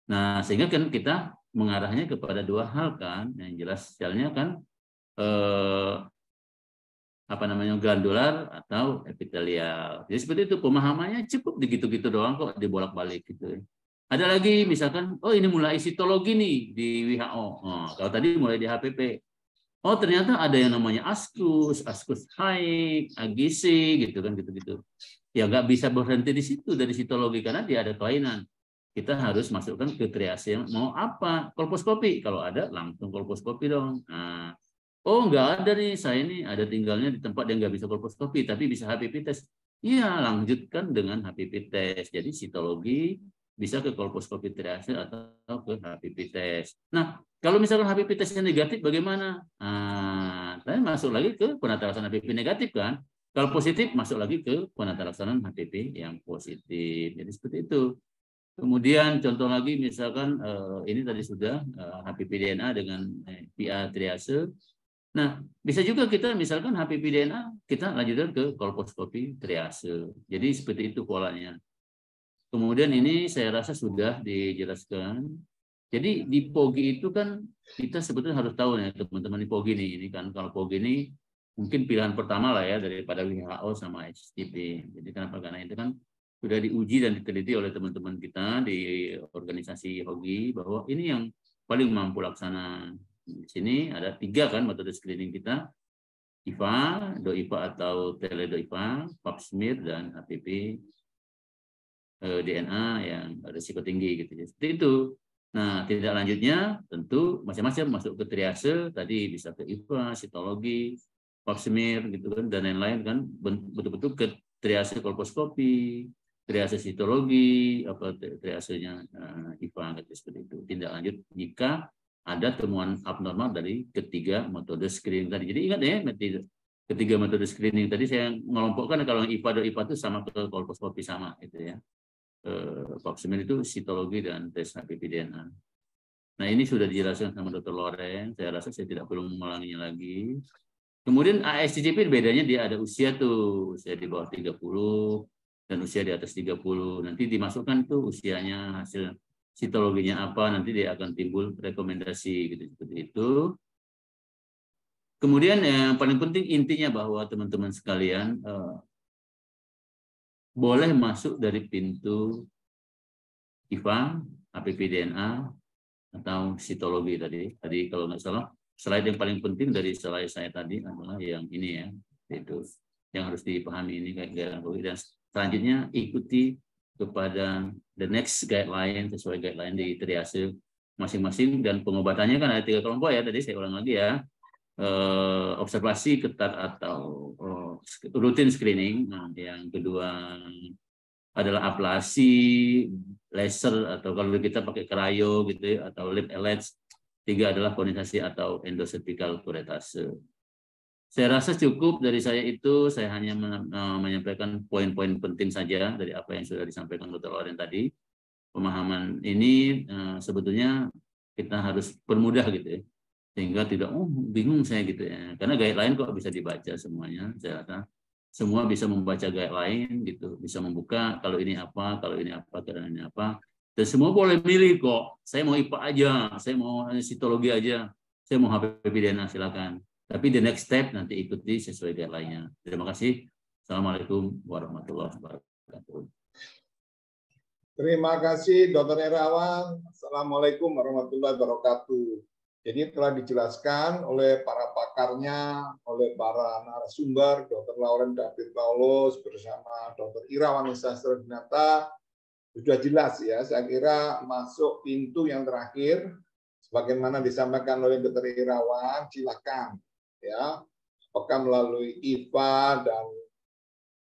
Nah, sehingga kan kita mengarahnya kepada 2 hal kan, yang jelas selnya kan apa namanya glandular atau epitelial. Jadi seperti itu, pemahamannya cukup begitu-gitu doang kok, dibolak-balik gitu. Ada lagi misalkan, oh ini mulai sitologi nih di WHO. Oh, kalau tadi mulai di HPV. Oh ternyata ada yang namanya askus haik, agisi gitu kan gitu-gitu. Ya nggak bisa berhenti di situ dari sitologi karena dia ada kelainan. Kita harus masukkan ke triase yang mau apa? Kolposkopi. Kalau ada langsung kolposkopi dong. Nah, oh nggak ada nih, saya ini ada tinggalnya di tempat yang nggak bisa kolposkopi tapi bisa HPV tes. Iya lanjutkan dengan HPV tes. Jadi sitologi bisa ke kolposkopi triase atau ke HPV tes. Nah, kalau misalkan HPV tesnya negatif bagaimana? Nah, saya masuk lagi ke penata laksanaan HPV negatif kan. Kalau positif masuk lagi ke penata laksanaan HPV yang positif. Jadi seperti itu. Kemudian contoh lagi misalkan ini tadi sudah HPV DNA dengan PA triase. Nah, bisa juga kita misalkan HPV DNA kita lanjutkan ke kolposkopi triase. Jadi seperti itu polanya. Kemudian ini saya rasa sudah dijelaskan. Jadi di POGI itu kan kita sebetulnya harus tahu ya teman-teman di POGI ini kan kalau POGI ini mungkin pilihan pertama lah ya daripada WHO sama HCP. Jadi kenapa? Karena itu kan sudah diuji dan diteliti oleh teman-teman kita di organisasi HOGI bahwa ini yang paling mampu laksana. Di sini ada 3 kan metode screening kita, IVA, DOIVA atau teleDOIVA, pap smear dan HPV DNA yang risiko tinggi gitu ya. Seperti itu. Nah, tindak lanjutnya tentu macam-macam masuk ke triase, tadi bisa ke IVA, sitologi, pap smear gitu kan dan lain-lain kan betul-betul ke triase kolposkopi, triase sitologi, apa triasenya IVA gitu seperti itu. Tindak lanjut jika ada temuan abnormal dari ketiga metode screening tadi. Jadi ingat ya, ketiga metode screening tadi saya mengelompokkan kalau IVA dan IVA itu sama ke kolposkopi sama gitu ya. Pap smear itu sitologi dan tes HPV DNA. Nah ini sudah dijelaskan sama Dr. Loren, saya rasa saya tidak perlu mengulanginya lagi. Kemudian ASCCP bedanya dia ada usia tuh, usia di bawah 30 dan usia di atas 30. Nanti dimasukkan tuh usianya hasil sitologinya apa, nanti dia akan timbul rekomendasi gitu, seperti itu. Kemudian yang paling penting intinya bahwa teman-teman sekalian boleh masuk dari pintu IFA, APP-DNA, atau sitologi tadi. Tadi kalau nggak salah, slide yang paling penting dari slide saya tadi adalah yang ini ya, itu yang harus dipahami ini kayak guideline. Dan selanjutnya ikuti kepada the next guideline, sesuai guideline di triase masing-masing, dan pengobatannya kan ada 3 kelompok ya, tadi saya ulang lagi ya. Observasi ketat atau rutin screening. Nah, yang kedua adalah ablasi, laser atau kalau kita pakai cryo gitu ya, atau lip LH. 3 adalah konisasi atau endocervical curettase. Saya rasa cukup dari saya itu. Saya hanya menyampaikan poin-poin penting saja dari apa yang sudah disampaikan Dr. Lauren tadi. Pemahaman ini sebetulnya kita harus permudah gitu ya, sehingga tidak bingung saya gitu ya, karena guideline kok bisa dibaca semuanya. Saya rasa semua bisa membaca guideline gitu, bisa membuka kalau ini apa, kalau ini apa, kalau ini apa, dan semua boleh milih kok. Saya mau IPA aja, saya mau sitologi aja, saya mau HPP-DNA, silakan. Tapi the next step nanti ikuti sesuai guideline-nya. Terima kasih. Assalamualaikum warahmatullahi wabarakatuh. Terima kasih Dr. Irawan. Assalamualaikum warahmatullahi wabarakatuh. Jadi telah dijelaskan oleh para pakarnya, oleh para narasumber, Dr. Lauren David Paulus bersama Dr. Irawan Sastradinata, sudah jelas ya. Saya kira masuk pintu yang terakhir, sebagaimana disampaikan oleh Dr. Irawan, silakan ya, apakah melalui IFA dan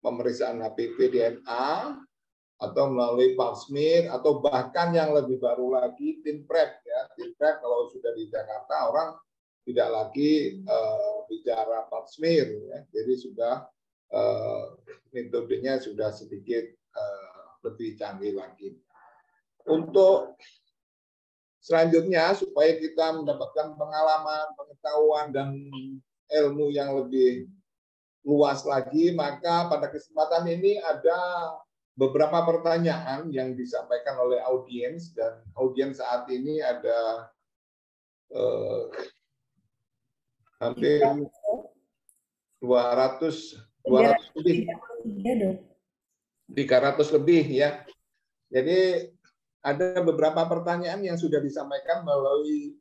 pemeriksaan HPV-DNA, atau melalui pap smear, atau bahkan yang lebih baru lagi tim prep ya. Tim prep kalau sudah di Jakarta orang tidak lagi bicara pap smear ya. Jadi sudah metodenya sudah sedikit lebih canggih lagi. Untuk selanjutnya supaya kita mendapatkan pengalaman, pengetahuan dan ilmu yang lebih luas lagi, maka pada kesempatan ini ada beberapa pertanyaan yang disampaikan oleh audiens, dan audiens saat ini ada hampir 200 lebih, 300 lebih ya. Jadi ada beberapa pertanyaan yang sudah disampaikan melalui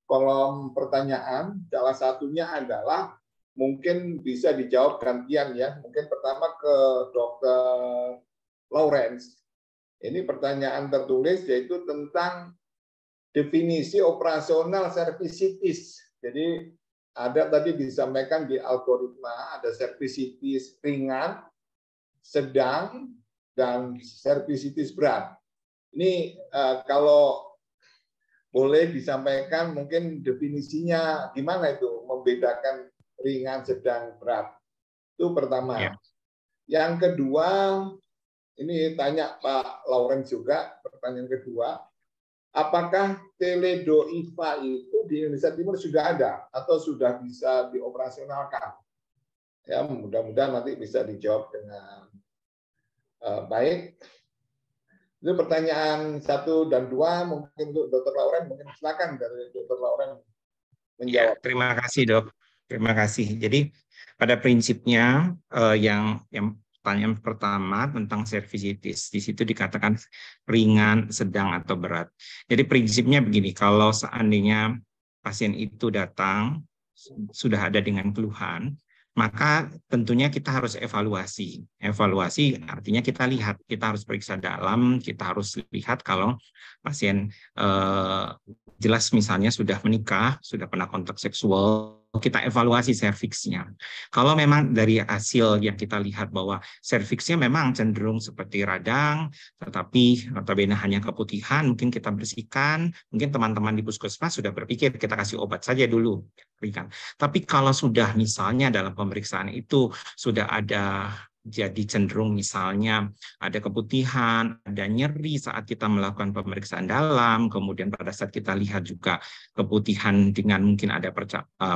kolom pertanyaan. Salah satunya adalah mungkin bisa dijawab gantian ya. Mungkin pertama ke Dr. Lawrence. Ini pertanyaan tertulis yaitu tentang definisi operasional servisitis. Jadi ada tadi disampaikan di algoritma ada servisitis ringan, sedang, dan servisitis berat. Ini kalau boleh disampaikan mungkin definisinya gimana itu membedakan ringan, sedang, berat. Itu pertama. Ya. Yang kedua, ini tanya Pak Lawrence juga, pertanyaan kedua, apakah teledo IFA itu di Indonesia Timur sudah ada atau sudah bisa dioperasionalkan? Ya, mudah-mudahan nanti bisa dijawab dengan baik. Itu pertanyaan 1 dan 2, mungkin untuk Dr. Lauren, mungkin silakan dari Dr. Lauren menjawab. Ya, terima kasih Dok, terima kasih. Jadi pada prinsipnya yang pertanyaan pertama tentang servisitis, di situ dikatakan ringan, sedang, atau berat. Jadi prinsipnya begini, kalau seandainya pasien itu datang, sudah ada dengan keluhan, maka tentunya kita harus evaluasi. Evaluasi artinya kita lihat, kita harus periksa dalam, kita harus lihat kalau pasien jelas misalnya sudah menikah, sudah pernah kontak seksual, kita evaluasi serviksnya. Kalau memang dari hasil yang kita lihat bahwa serviksnya memang cenderung seperti radang, tetapi notabene hanya keputihan, mungkin kita bersihkan, mungkin teman-teman di puskesmas sudah berpikir kita kasih obat saja dulu. Tapi kalau sudah misalnya dalam pemeriksaan itu sudah ada jadi cenderung misalnya ada keputihan, ada nyeri saat kita melakukan pemeriksaan dalam, kemudian pada saat kita lihat juga keputihan dengan mungkin ada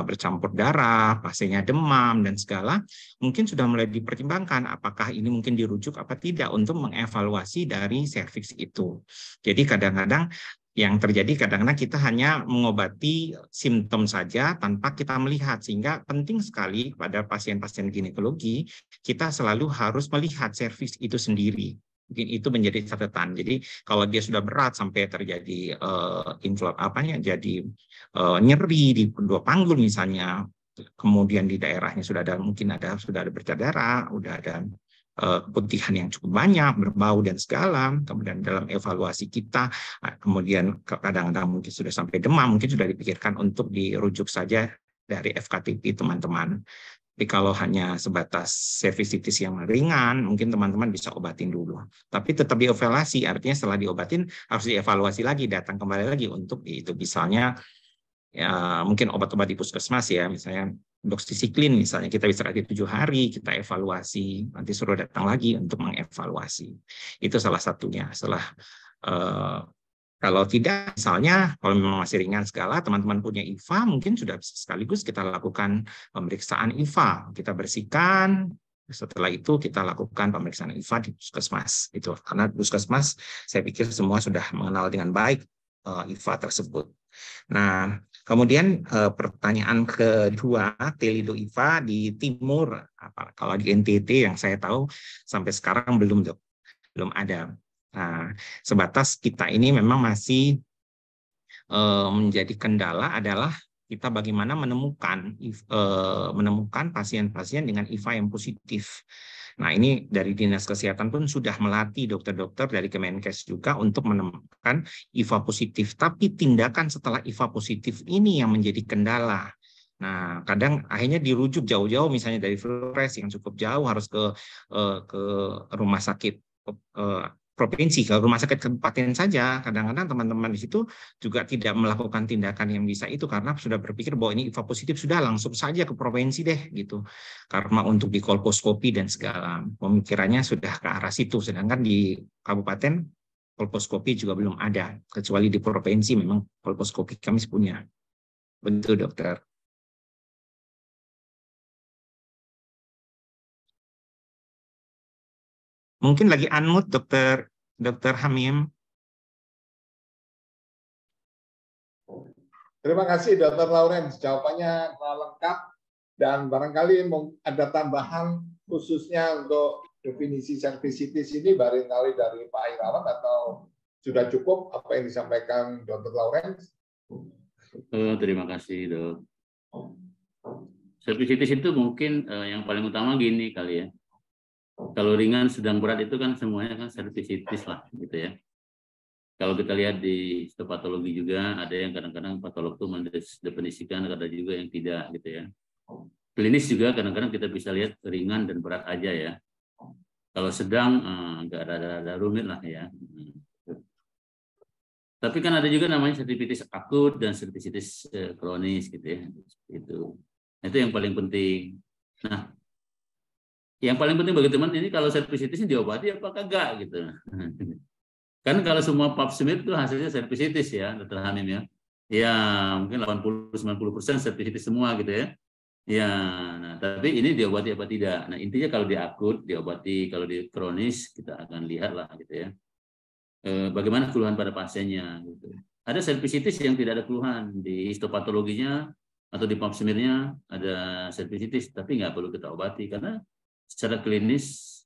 bercampur darah, pasiennya demam dan segala, mungkin sudah mulai dipertimbangkan apakah ini mungkin dirujuk apa tidak untuk mengevaluasi dari serviks itu. Jadi kadang-kadang yang terjadi kadang-kadang kita hanya mengobati simptom saja tanpa kita melihat, sehingga penting sekali pada pasien-pasien ginekologi kita selalu harus melihat serviks itu sendiri. Mungkin itu menjadi catatan. Jadi kalau dia sudah berat sampai terjadi nyeri di dua panggul misalnya, kemudian di daerahnya sudah ada berdarah, udah ada keputihan yang cukup banyak, berbau dan segala, kemudian dalam evaluasi kita, kemudian kadang-kadang mungkin sudah sampai demam, mungkin sudah dipikirkan untuk dirujuk saja dari FKTP teman-teman. Tapi kalau hanya sebatas cervicitis yang ringan, mungkin teman-teman bisa obatin dulu. Tapi tetap dievaluasi, artinya setelah diobatin harus dievaluasi lagi, datang kembali lagi untuk itu. Misalnya ya mungkin obat-obat di puskesmas ya, misalnya doksisiklin misalnya, kita istirahat 7 hari, kita evaluasi, nanti suruh datang lagi untuk mengevaluasi. Itu salah satunya. Kalau tidak, misalnya kalau memang masih ringan segala, teman-teman punya IVA, mungkin sudah sekaligus kita lakukan pemeriksaan IVA. Kita bersihkan, setelah itu kita lakukan pemeriksaan IVA di puskesmas. Itu karena puskesmas, saya pikir semua sudah mengenal dengan baik IVA tersebut. Nah, kemudian pertanyaan kedua, Telido IVA di timur, kalau di NTT yang saya tahu sampai sekarang belum ada. Nah, sebatas kita ini memang masih menjadi kendala adalah kita bagaimana menemukan pasien-pasien dengan IVA yang positif. Nah, ini dari Dinas Kesehatan pun sudah melatih dokter-dokter dari Kemenkes juga untuk menemukan IVA positif. Tapi tindakan setelah IVA positif ini yang menjadi kendala. Nah, kadang akhirnya dirujuk jauh-jauh, misalnya dari Flores yang cukup jauh harus ke rumah sakit provinsi, ke rumah sakit kabupaten saja. Kadang-kadang teman-teman di situ juga tidak melakukan tindakan yang bisa itu karena sudah berpikir bahwa ini IVA positif, sudah langsung saja ke provinsi deh gitu. Karena untuk di kolposkopi dan segala pemikirannya sudah ke arah situ. Sedangkan di kabupaten kolposkopi juga belum ada, kecuali di provinsi memang kolposkopi kami punya. Betul, dokter. Mungkin lagi unmute, Dokter Hamim. Terima kasih, Dr. Lawrence. Jawabannya lengkap dan barangkali ada tambahan khususnya untuk definisi cervicitis ini barangkali dari Pak Irawan atau sudah cukup apa yang disampaikan Dr. Lawrence? Terima kasih, Dok. Cervicitis itu mungkin yang paling utama gini kali ya. Kalau ringan, sedang, berat itu kan semuanya kan cervicitis lah, gitu ya. Kalau kita lihat di histopatologi juga ada yang kadang-kadang patolog itu mendefinisikan, ada juga yang tidak, gitu ya. Klinis juga kadang-kadang kita bisa lihat ringan dan berat aja ya. Kalau sedang agak ada rumit lah ya. Tapi kan ada juga namanya cervicitis akut dan cervicitis kronis, gitu ya. Itu yang paling penting. Nah, yang paling penting bagi teman ini kalau cervicitis ini diobati apa kagak gitu. Kan kalau semua pap smear itu hasilnya cervicitis ya, Dr. Hamim ya. Ya, mungkin 80-90% cervicitis semua gitu ya. Ya, nah tapi ini diobati apa tidak. Nah, intinya kalau di akut diobati, kalau di kronis kita akan lihat lah gitu ya. Bagaimana keluhan pada pasiennya gitu. Ada cervicitis yang tidak ada keluhan, di histopatologinya atau di pap smear-nya ada cervicitis tapi nggak perlu kita obati karena secara klinis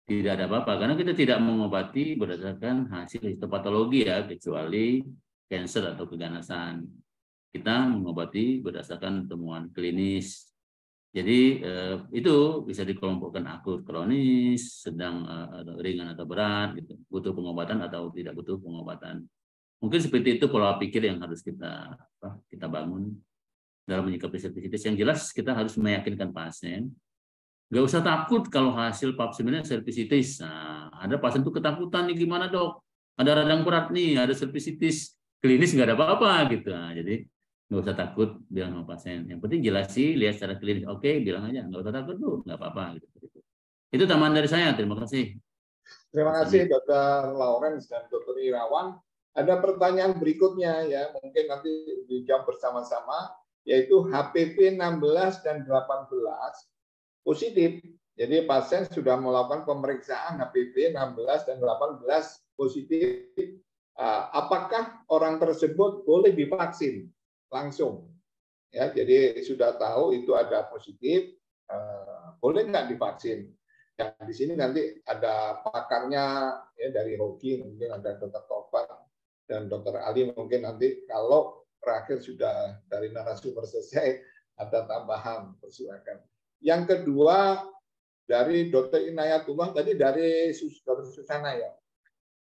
tidak ada apa-apa karena kita tidak mengobati berdasarkan hasil histopatologi ya, kecuali kanker atau keganasan. Kita mengobati berdasarkan temuan klinis. Jadi itu bisa dikelompokkan akut, kronis, sedang, ringan atau berat, gitu. Butuh pengobatan atau tidak butuh pengobatan. Mungkin seperti itu pola pikir yang harus kita bangun dalam menyikapi cervicitis. Yang jelas kita harus meyakinkan pasien. Nggak usah takut kalau hasil pap smear cervicitis. Nah, ada pasien tuh ketakutan nih, gimana dok? Ada radang berat nih, ada cervicitis, klinis nggak ada apa-apa gitu. Nah, jadi nggak usah takut bilang sama pasien. Yang penting jelasi, lihat secara klinis. Oke, bilang aja nggak usah takut tuh, nggak apa-apa gitu. Itu tambahan dari saya. Terima kasih. Terima kasih Dr. Lawrence dan Dr. Irawan. Ada pertanyaan berikutnya ya, mungkin nanti dijawab bersama-sama, yaitu HPV 16 dan 18 positif. Jadi pasien sudah melakukan pemeriksaan HPV 16 dan 18 positif. Apakah orang tersebut boleh divaksin langsung? Ya, jadi sudah tahu itu ada positif, boleh nggak divaksin? Ya, di sini nanti ada pakarnya ya, dari Hoki, mungkin ada Dr. Tovan dan Dr. Ali, mungkin nanti kalau terakhir sudah dari narasumber selesai ada tambahan, persilakan. Yang kedua dari Dr. Inayatullah, tadi dari Dr. Susana ya,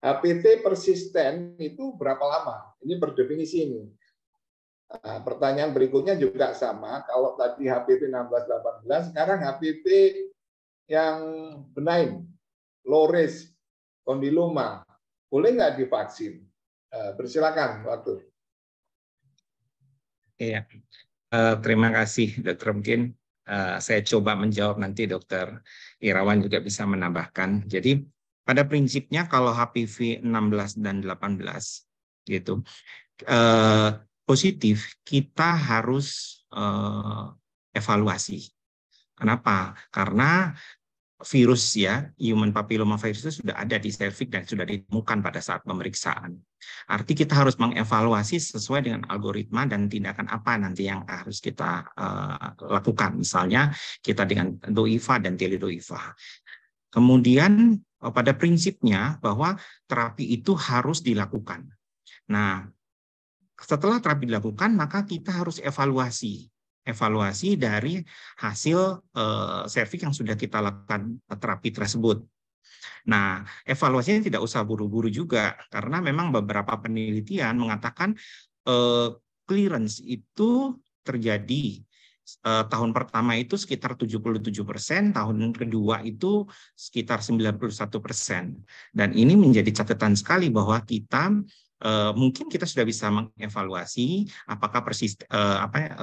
HPV persisten itu berapa lama? Ini berdefinisi ini. Nah, pertanyaan berikutnya juga sama, kalau tadi HPV 16-18, sekarang HPV yang benign, low risk, kondiloma, boleh nggak divaksin? Persilakan, waktu. Iya, terima kasih Dokter. Mungkin saya coba menjawab, nanti Dokter Irawan juga bisa menambahkan. Jadi pada prinsipnya kalau HPV 16 dan 18 gitu positif, kita harus evaluasi. Kenapa? Karena virus ya, human papilloma virus itu sudah ada di serviks dan sudah ditemukan pada saat pemeriksaan. Arti kita harus mengevaluasi sesuai dengan algoritma dan tindakan apa nanti yang harus kita lakukan. Misalnya kita dengan DOIVA dan teledoiva. Kemudian pada prinsipnya bahwa terapi itu harus dilakukan. Nah, setelah terapi dilakukan, maka kita harus evaluasi dari hasil serviks yang sudah kita lakukan terapi tersebut. Nah, evaluasinya tidak usah buru-buru juga, karena memang beberapa penelitian mengatakan clearance itu terjadi tahun pertama itu sekitar 77%, tahun kedua itu sekitar 91%. Dan ini menjadi catatan sekali bahwa kita mungkin kita sudah bisa mengevaluasi apakah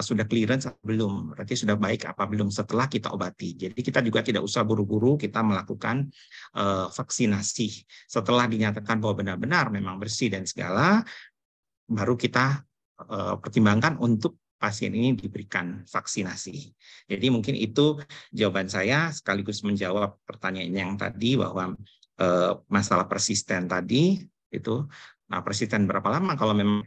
sudah clearance atau belum, berarti sudah baik apa belum setelah kita obati. Jadi kita juga tidak usah buru-buru kita melakukan vaksinasi. Setelah dinyatakan bahwa benar-benar memang bersih dan segala, baru kita pertimbangkan untuk pasien ini diberikan vaksinasi. Jadi mungkin itu jawaban saya, sekaligus menjawab pertanyaan yang tadi bahwa masalah persisten tadi itu. Nah, persisten berapa lama? Kalau memang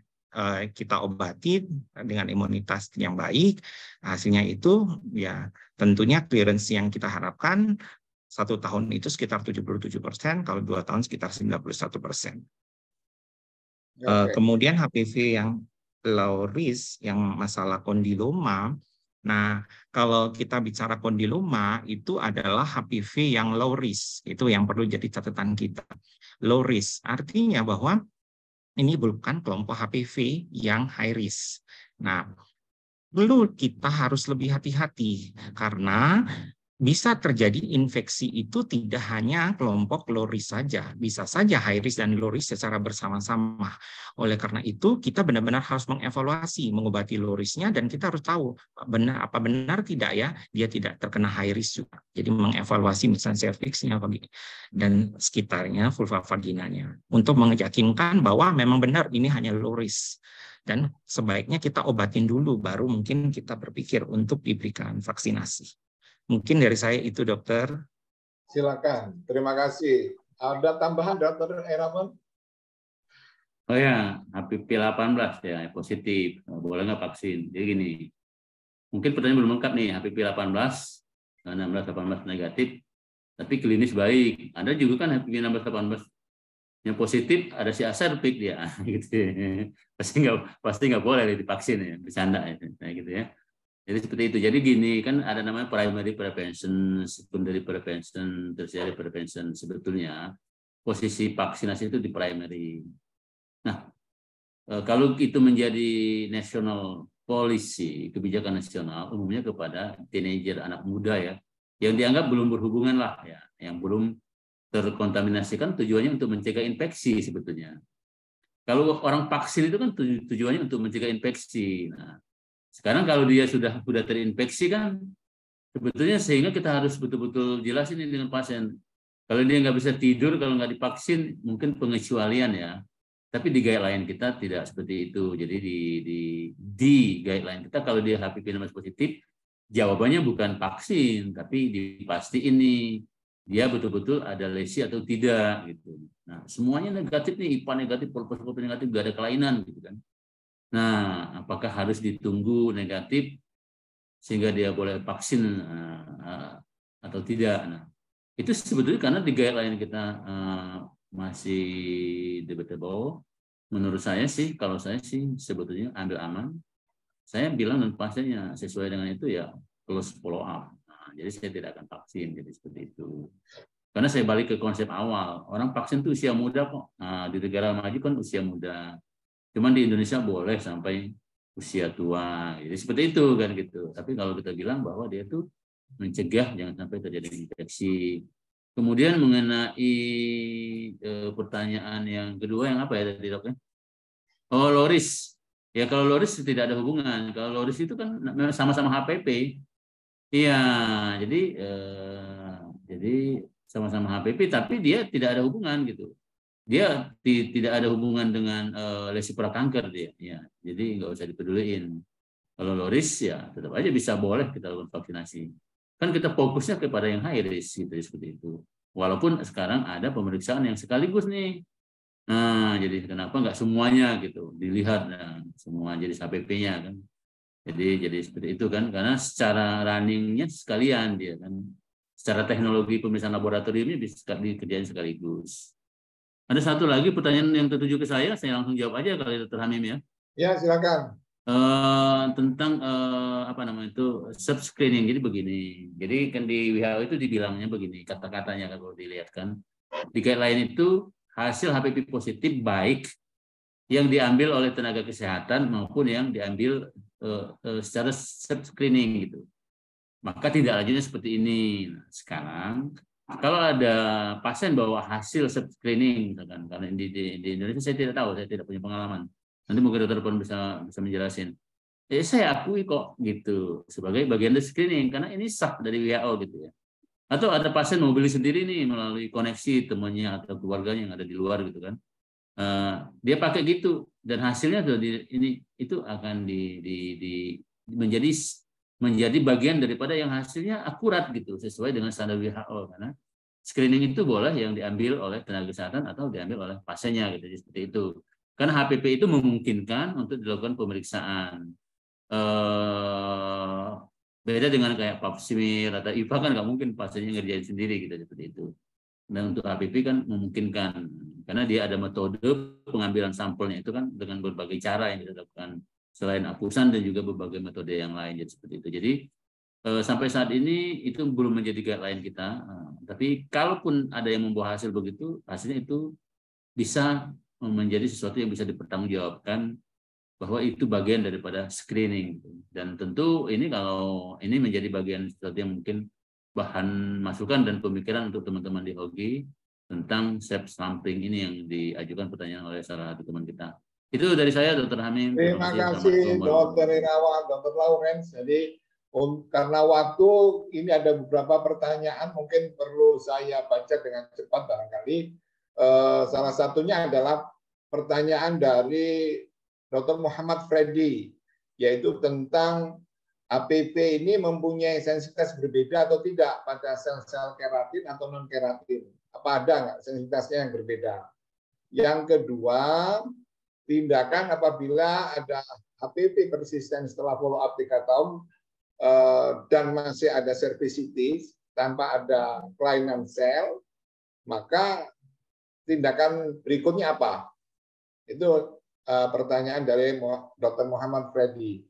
kita obati dengan imunitas yang baik, hasilnya itu ya tentunya clearance yang kita harapkan 1 tahun itu sekitar 77%, kalau 2 tahun sekitar 91%. Kemudian HPV yang low risk, yang masalah kondiloma. Nah, kalau kita bicara kondiloma, itu adalah HPV yang low risk. Itu yang perlu jadi catatan kita. Low risk artinya bahwa ini bukan kelompok HPV yang high risk. Nah, perlu kita harus lebih hati-hati karena bisa terjadi infeksi itu tidak hanya kelompok low risk saja, bisa saja high risk dan low risk secara bersama-sama. Oleh karena itu, kita benar-benar harus mengevaluasi, mengobati low risk-nya, dan kita harus tahu apa benar tidak ya dia tidak terkena high risk juga. Jadi mengevaluasi misalnya serviksnya dan sekitarnya, vulva vaginanya, untuk meyakinkan bahwa memang benar ini hanya low risk. Dan sebaiknya kita obatin dulu, baru mungkin kita berpikir untuk diberikan vaksinasi. Mungkin dari saya itu, dokter. Silakan, terima kasih. Ada tambahan, Dr. Irawan? Oh ya, HPV 18 ya, positif. Boleh nggak vaksin? Jadi gini, mungkin pertanyaan belum lengkap nih, HPV 18, 16-18 negatif, tapi klinis baik. Ada juga kan HPV 16-18 yang positif, ada si aserpik dia, gitu. Pasti nggak boleh divaksin ya, bercanda ya, gitu ya. Jadi seperti itu. Jadi gini, kan ada namanya primary prevention, secondary prevention, tertiary prevention. Sebetulnya posisi vaksinasi itu di primary. Nah, kalau itu menjadi national policy, kebijakan nasional, umumnya kepada teenager, anak muda ya, yang dianggap belum berhubungan lah ya, yang belum terkontaminasi, kan tujuannya untuk mencegah infeksi sebetulnya. Kalau orang vaksin itu kan tujuannya untuk mencegah infeksi. Nah, sekarang kalau dia sudah terinfeksi kan Sebetulnya sehingga kita harus betul-betul jelasin ini dengan pasien. Kalau dia nggak bisa tidur, kalau nggak divaksin, mungkin pengecualian ya. Tapi di guideline kita tidak seperti itu. Jadi di guideline kita kalau dia HPV 16 positif, jawabannya bukan vaksin, tapi dipastiin nih dia betul-betul ada lesi atau tidak gitu. Nah, semuanya negatif nih, IPA negatif, kolposcopy negatif, nggak ada kelainan gitu kan. Nah, apakah harus ditunggu negatif sehingga dia boleh vaksin atau tidak? Nah, itu sebetulnya karena di guideline kita masih debatable. Menurut saya sih, kalau saya sih sebetulnya ambil aman. Saya bilang dan pasiennya sesuai dengan itu ya close follow up. Nah, jadi saya tidak akan vaksin, jadi seperti itu. Karena saya balik ke konsep awal, orang vaksin itu usia muda kok. Nah, di negara maju kan usia muda. Cuman di Indonesia boleh sampai usia tua. Jadi seperti itu kan gitu. Tapi kalau kita bilang bahwa dia itu mencegah jangan sampai terjadi infeksi. Kemudian mengenai pertanyaan yang kedua yang apa ya tadi dok? Oh, loris. Ya kalau loris tidak ada hubungan. Kalau loris itu kan sama-sama HPV. Iya, jadi sama-sama HPV tapi dia tidak ada hubungan gitu. Dia tidak ada hubungan dengan lesi prakanker dia. Ya, jadi nggak usah dipeduliin. Kalau loris ya tetap aja bisa boleh kita lakukan vaksinasi. Kan kita fokusnya kepada yang high risk gitu, seperti itu. Walaupun sekarang ada pemeriksaan yang sekaligus nih. Nah, jadi kenapa nggak semuanya gitu dilihat semua jadi HPV-nya kan? Jadi seperti itu kan, karena secara runningnya sekalian dia kan, secara teknologi pemeriksaan laboratoriumnya bisa dikerjain sekaligus. Ada satu lagi pertanyaan yang tertuju ke saya langsung jawab aja kali Dr. Hamim ya. Ya silakan. Tentang apa namanya itu subscreening. Jadi begini, jadi kan di WHO itu dibilangnya begini, kata-katanya kalau dilihat kan di guideline itu hasil HPV positif baik yang diambil oleh tenaga kesehatan maupun yang diambil secara subscreening gitu. Maka tidak lanjutnya seperti ini. Nah, sekarang kalau ada pasien bawa hasil subscreening, misalkan, karena di Indonesia saya tidak tahu, saya tidak punya pengalaman. Nanti mungkin dokter pun bisa menjelasin. Saya akui kok gitu sebagai bagian dari screening karena ini sah dari WHO gitu ya. Atau ada pasien mau beli sendiri nih melalui koneksi temannya atau keluarganya yang ada di luar gitu kan. Dia pakai gitu dan hasilnya itu akan menjadi bagian daripada yang hasilnya akurat gitu sesuai dengan standar WHO karena screening itu boleh yang diambil oleh tenaga kesehatan atau diambil oleh pasiennya gitu seperti itu. Karena HPV itu memungkinkan untuk dilakukan pemeriksaan. Beda dengan kayak pap smear atau IVA kan nggak mungkin pasiennya ngerjain sendiri gitu seperti itu. Dan untuk HPV kan memungkinkan karena dia ada metode pengambilan sampelnya itu kan dengan berbagai cara yang kita lakukan selain apusan dan juga berbagai metode yang lain jadi seperti itu. Jadi sampai saat ini itu belum menjadi guideline kita. Tapi kalaupun ada yang membawa hasil begitu, hasilnya itu bisa menjadi sesuatu yang bisa dipertanggungjawabkan bahwa itu bagian daripada screening. Dan tentu ini kalau ini menjadi bagian sesuatu yang mungkin bahan masukan dan pemikiran untuk teman-teman di HOGI tentang sampling ini yang diajukan pertanyaan oleh salah satu teman kita. Itu dari saya, Dr. Hamim. Terima kasih, Dr. Irawan, Dr. Lawrence. Jadi karena waktu ini ada beberapa pertanyaan mungkin perlu saya baca dengan cepat barangkali. Salah satunya adalah pertanyaan dari Dr. Muhammad Freddy, yaitu tentang HPV ini mempunyai sensitivitas berbeda atau tidak pada sel-sel keratin atau non-keratin. Apa ada nggak sensitivitasnya yang berbeda? Yang kedua, tindakan apabila ada HPV persisten setelah follow up 3 tahun dan masih ada cervicitis tanpa ada kelainan sel, maka tindakan berikutnya apa? Itu pertanyaan dari Dr. Muhammad Freddy.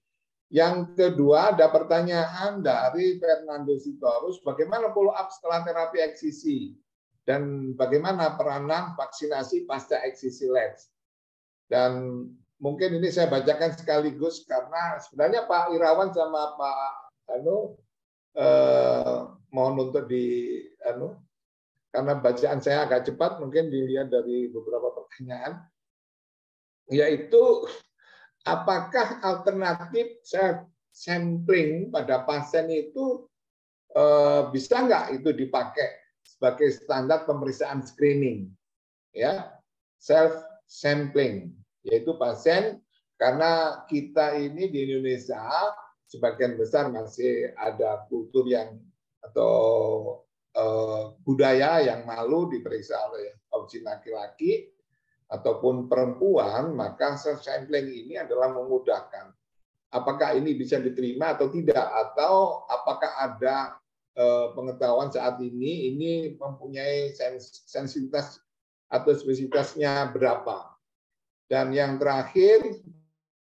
Yang kedua ada pertanyaan dari Fernando Sitorus, bagaimana follow up setelah terapi eksisi dan bagaimana peranan vaksinasi pasca eksisi LEDS. Dan mungkin ini saya bacakan sekaligus karena sebenarnya Pak Irawan sama Pak mohon untuk karena bacaan saya agak cepat mungkin dilihat dari beberapa pertanyaan, yaitu apakah alternatif self sampling pada pasien itu bisa nggak itu dipakai sebagai standar pemeriksaan screening, ya, self sampling, yaitu pasien, karena kita ini di Indonesia sebagian besar masih ada kultur yang atau budaya yang malu diperiksa oleh opsi laki-laki ataupun perempuan, maka self sampling ini adalah memudahkan. Apakah ini bisa diterima atau tidak, atau apakah ada pengetahuan saat ini mempunyai sensitivitas atau spesifitasnya berapa. Dan yang terakhir,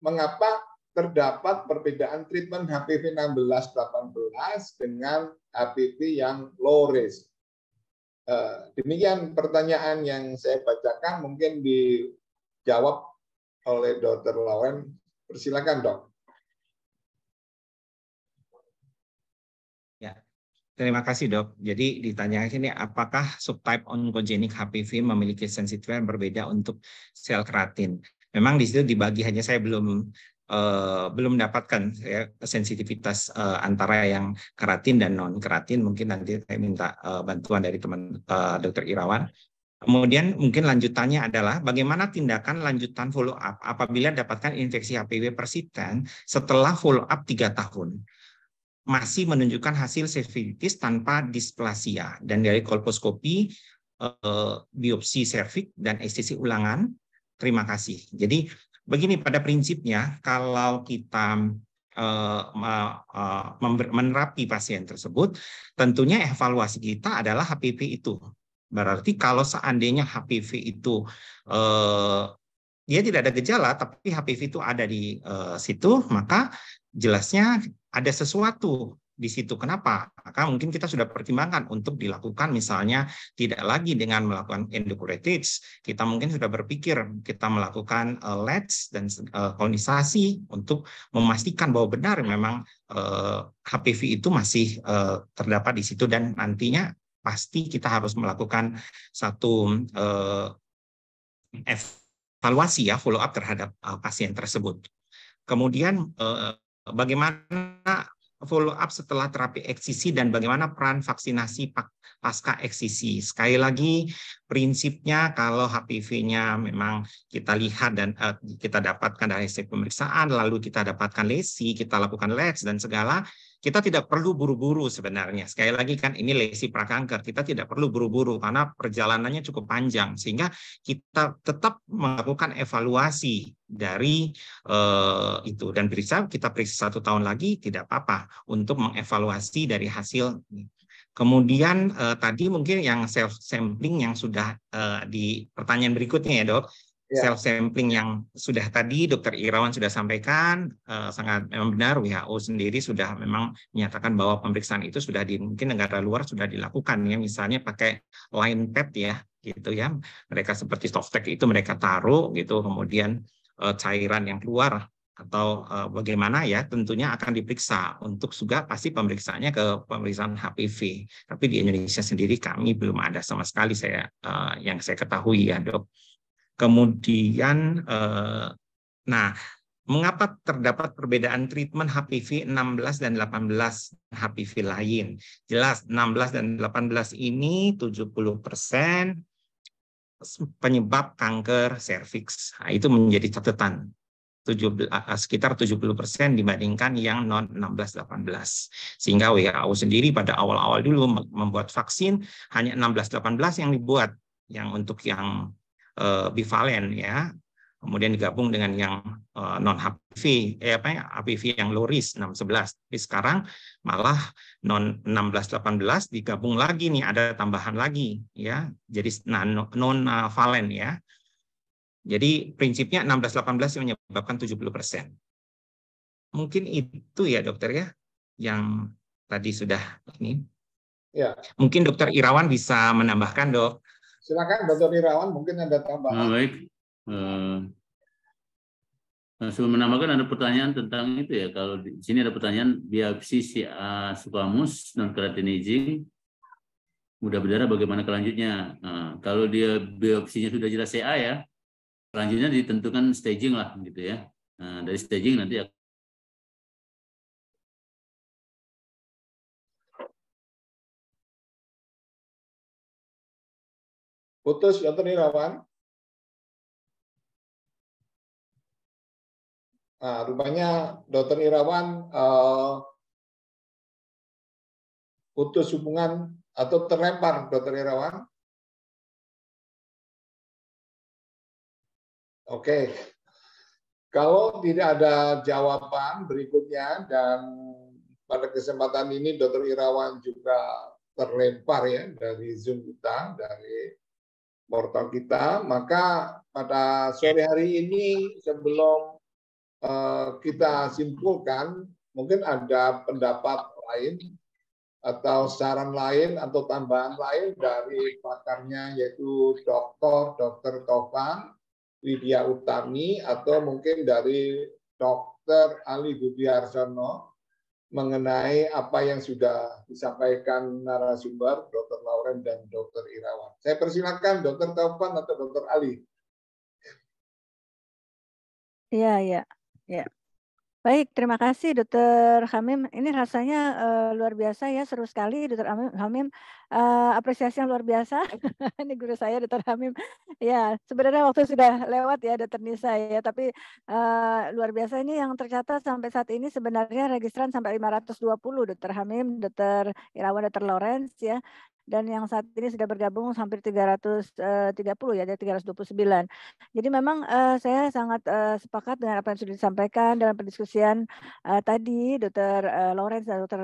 mengapa terdapat perbedaan treatment HPV 16-18 dengan HPV yang low risk. Demikian pertanyaan yang saya bacakan, mungkin dijawab oleh Dr. Lauren. Persilakan, Dok. Ya, terima kasih, Dok. Jadi ditanyakan ini, apakah subtype oncogenic HPV memiliki sensitivitas yang berbeda untuk sel keratin? Memang di situ dibagi, hanya saya belum mendapatkan ya, sensitivitas antara yang keratin dan non keratin. Mungkin nanti saya minta bantuan dari teman Dr. Irawan. Kemudian mungkin lanjutannya adalah bagaimana tindakan lanjutan follow up apabila dapatkan infeksi HPV persisten setelah follow up 3 tahun. Masih menunjukkan hasil sefilitis tanpa displasia, dan dari kolposkopi, biopsi serviks dan ekstisi ulangan. Terima kasih. Jadi begini, pada prinsipnya kalau kita menerapi pasien tersebut, tentunya evaluasi kita adalah HPV itu. Berarti kalau seandainya HPV itu dia tidak ada gejala, tapi HPV itu ada di situ, maka jelasnya ada sesuatu di situ. Kenapa? Maka mungkin kita sudah pertimbangkan untuk dilakukan misalnya tidak lagi dengan melakukan endokuretics, kita mungkin sudah berpikir kita melakukan LEDS dan kolonisasi untuk memastikan bahwa benar memang HPV itu masih terdapat di situ, dan nantinya pasti kita harus melakukan satu evaluasi ya, follow up terhadap pasien tersebut. Kemudian bagaimana follow up setelah terapi eksisi dan bagaimana peran vaksinasi pasca eksisi. Sekali lagi, prinsipnya kalau HPV-nya memang kita lihat dan kita dapatkan dari hasil pemeriksaan, lalu kita dapatkan lesi, kita lakukan LEDS dan segala, kita tidak perlu buru-buru sebenarnya. Sekali lagi kan ini lesi prakanker, kita tidak perlu buru-buru karena perjalanannya cukup panjang, sehingga kita tetap melakukan evaluasi dari itu, dan kita periksa 1 tahun lagi tidak apa-apa untuk mengevaluasi dari hasil. Kemudian tadi mungkin yang self sampling yang sudah di pertanyaan berikutnya ya, Dok. Self sampling yang sudah tadi Dr. Irawan sudah sampaikan, sangat memang benar, WHO sendiri sudah memang menyatakan bahwa pemeriksaan itu sudah di mungkin negara luar sudah dilakukan ya, misalnya pakai line pad ya gitu ya, mereka seperti softtek itu mereka taruh gitu, kemudian cairan yang keluar atau bagaimana ya, tentunya akan diperiksa untuk juga pasti pemeriksaannya ke pemeriksaan HPV. Tapi di Indonesia sendiri kami belum ada sama sekali yang saya ketahui ya, Dok. Kemudian, nah, mengapa terdapat perbedaan treatment HPV 16 dan 18 HPV lain? Jelas 16 dan 18 ini 70% penyebab kanker serviks. Nah, itu menjadi catatan. Sekitar 70% dibandingkan yang non 16-18. Sehingga WHO sendiri pada awal-awal dulu membuat vaksin hanya 16-18 yang dibuat, yang untuk yang bivalen ya, kemudian digabung dengan yang non HPV, HPV yang low risk 6-11. Tapi sekarang malah non 16-18 digabung lagi nih, ada tambahan lagi ya, jadi non valen ya. Jadi prinsipnya 16-18 yang menyebabkan 70%. Mungkin itu ya, Dokter ya, yang tadi sudah ini. Ya. Mungkin Dokter Irawan bisa menambahkan, Dok. Silakan Dr. Irawan, mungkin ada tambahan. Baik. Sebelum menambahkan ada pertanyaan tentang itu ya. Kalau di sini ada pertanyaan biopsi CA squamous non keratinizing mudah berdarah bagaimana kelanjutnya? Kalau dia biopsinya sudah jelas CA ya, selanjutnya ditentukan staging lah gitu ya. Dari staging nanti Putus, Dr. Irawan. Nah, rupanya Dr. Irawan putus hubungan atau terlempar, Dr. Irawan. Oke, kalau tidak ada jawaban berikutnya dan pada kesempatan ini Dr. Irawan juga terlempar ya dari Zoom kita, dari portal kita, maka pada sore hari ini sebelum kita simpulkan, mungkin ada pendapat lain atau saran lain atau tambahan lain dari pakarnya yaitu Dr. Tovan Widya Utami atau mungkin dari Dr. Ali Budiarsono mengenai apa yang sudah disampaikan narasumber Dr. Lauren dan Dr. Irawan. Saya persilakan Dr. Tovan atau Dr. Ali. Iya. Baik, terima kasih Dokter Hamim. Ini rasanya luar biasa ya, seru sekali Dokter Hamim. Apresiasi yang luar biasa. Ini guru saya Dokter Hamim. Ya, sebenarnya waktu sudah lewat ya Dokter Nisa ya, tapi luar biasa ini yang tercatat sampai saat ini sebenarnya registran sampai 520 Dokter Hamim, Dokter Irawan, Dokter Lawrence ya. Dan yang saat ini sudah bergabung hampir 330 ya, dari 329. Jadi memang saya sangat sepakat dengan apa yang sudah disampaikan dalam pendiskusian tadi. Dr. Lawrence dan Dr.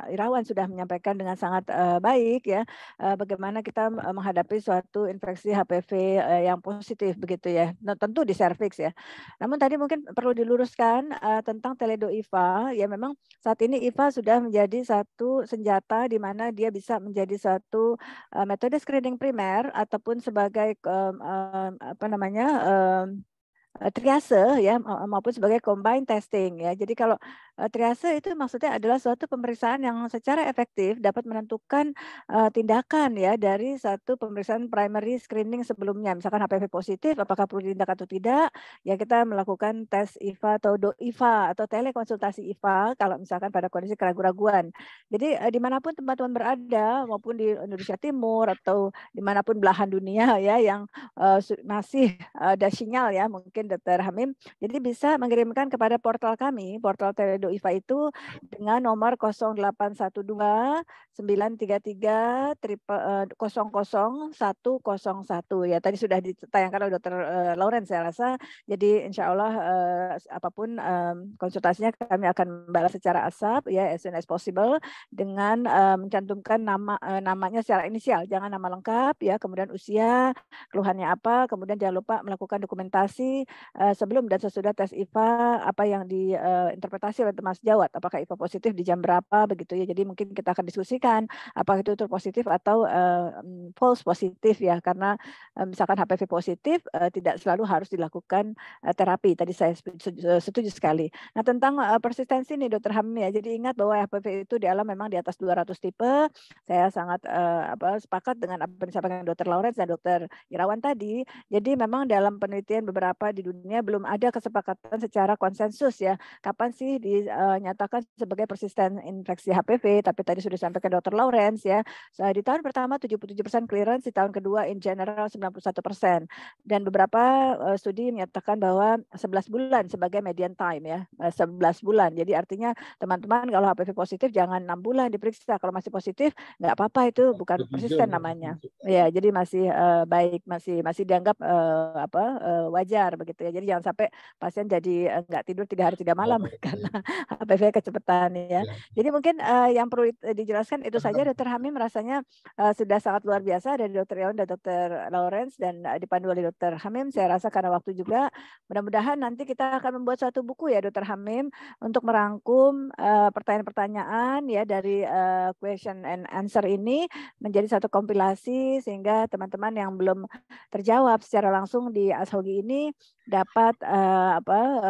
Irawan sudah menyampaikan dengan sangat baik ya bagaimana kita menghadapi suatu infeksi HPV yang positif begitu ya. Nah, tentu di serviks ya. Namun tadi mungkin perlu diluruskan tentang Teledo IVA. Ya memang saat ini IVA sudah menjadi satu senjata di mana dia bisa menjadi satu metode screening primer ataupun sebagai triase ya maupun sebagai combine testing ya. Jadi kalau triase itu maksudnya adalah suatu pemeriksaan yang secara efektif dapat menentukan tindakan ya dari satu pemeriksaan primary screening sebelumnya. Misalkan HPV positif apakah perlu ditindak atau tidak, ya kita melakukan tes IVA atau DO-IVA atau telekonsultasi IVA kalau misalkan pada kondisi keraguan-raguan. Jadi dimanapun teman-teman berada maupun di Indonesia Timur atau dimanapun belahan dunia ya yang masih ada sinyal ya mungkin Dr. Hamim, jadi bisa mengirimkan kepada portal kami, portal Teledo IVA itu dengan nomor 0812 933 00101 ya. Tadi sudah ditayangkan oleh Dr. Lawrence saya rasa. Jadi insya Allah apapun konsultasinya kami akan membalas secara ASAP ya as soon as possible dengan mencantumkan namanya secara inisial, jangan nama lengkap ya, kemudian usia, keluhannya apa, kemudian jangan lupa melakukan dokumentasi sebelum dan sesudah tes IVA apa yang diinterpretasi oleh Mas Jawad, apakah IVA positif di jam berapa begitu ya. Jadi mungkin kita akan diskusikan apakah itu positif atau false positif ya, karena misalkan HPV positif tidak selalu harus dilakukan terapi. Tadi saya setuju sekali. Nah tentang persistensi nih Dr. Hamim ya, jadi ingat bahwa HPV itu di alam memang di atas 200 tipe. Saya sangat sepakat dengan apa yang disampaikan Dr. Lawrence dan Dr. Irawan tadi. Jadi memang dalam penelitian beberapa di dunia belum ada kesepakatan secara konsensus ya. Kapan sih dinyatakan sebagai persisten infeksi HPV? Tapi tadi sudah disampaikan Dr. Lawrence ya. Di tahun pertama 77% clearance, di tahun kedua in general 91%. Dan beberapa studi menyatakan bahwa 11 bulan sebagai median time ya. 11 bulan. Jadi artinya teman-teman kalau HPV positif jangan 6 bulan diperiksa. Kalau masih positif nggak apa-apa, itu bukan persisten namanya. Ya, jadi masih baik, masih dianggap wajar begitu ya. Jadi jangan sampai pasien jadi nggak tidur 3 hari 3 malam karena HPV kecepatan ya. Jadi mungkin yang perlu dijelaskan itu saja. Dr. Hamim rasanya sudah sangat luar biasa dari Dr. Irawan dan Dr. Lawrence dan dipandu oleh Dr. Hamim. Saya rasa karena waktu juga, mudah-mudahan nanti kita akan membuat satu buku ya Dr. Hamim untuk merangkum pertanyaan-pertanyaan ya dari question and answer ini menjadi satu kompilasi sehingga teman-teman yang belum terjawab secara langsung di ASHOGI ini dapat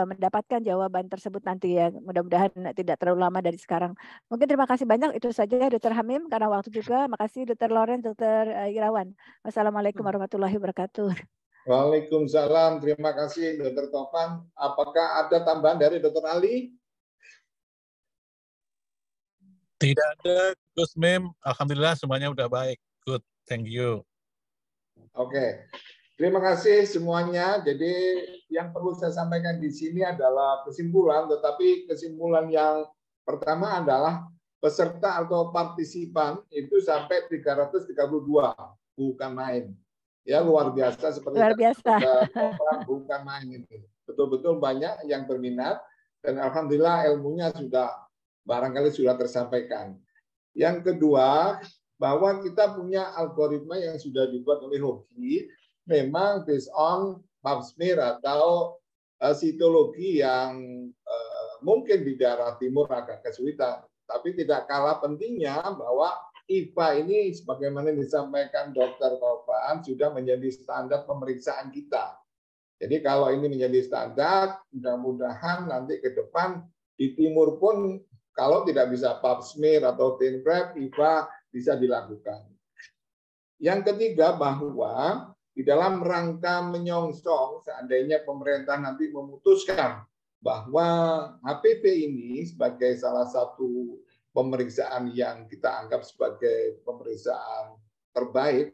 mendapatkan jawaban tersebut nanti ya. Mudah-mudahan tidak terlalu lama dari sekarang. Mungkin terima kasih banyak, itu saja Dr. Hamim karena waktu juga. Makasih Dr. Lawrence, Dr. Irawan. Wassalamualaikum warahmatullahi wabarakatuh. Waalaikumsalam, terima kasih Dr. Tovan. Apakah ada tambahan dari Dr. Ali? Tidak ada, Gus Mim. Alhamdulillah semuanya udah baik. Good, thank you. Oke. Terima kasih semuanya. Jadi yang perlu saya sampaikan di sini adalah kesimpulan, tetapi kesimpulan yang pertama adalah peserta atau partisipan itu sampai 332, bukan main. Ya, luar biasa seperti Luar biasa. bukan main ini. Betul-betul banyak yang berminat dan alhamdulillah ilmunya sudah barangkali sudah tersampaikan. Yang kedua, bahwa kita punya algoritma yang sudah dibuat oleh Hoki, memang based on pap smear atau sitologi yang mungkin di daerah timur agak kesulitan. Tapi tidak kalah pentingnya bahwa IFA ini sebagaimana disampaikan Dr. Tovan sudah menjadi standar pemeriksaan kita. Jadi kalau ini menjadi standar, mudah-mudahan nanti ke depan di timur pun kalau tidak bisa pap smear atau thin prep, IFA bisa dilakukan. Yang ketiga bahwa di dalam rangka menyongsong seandainya pemerintah nanti memutuskan bahwa HPV ini sebagai salah satu pemeriksaan yang kita anggap sebagai pemeriksaan terbaik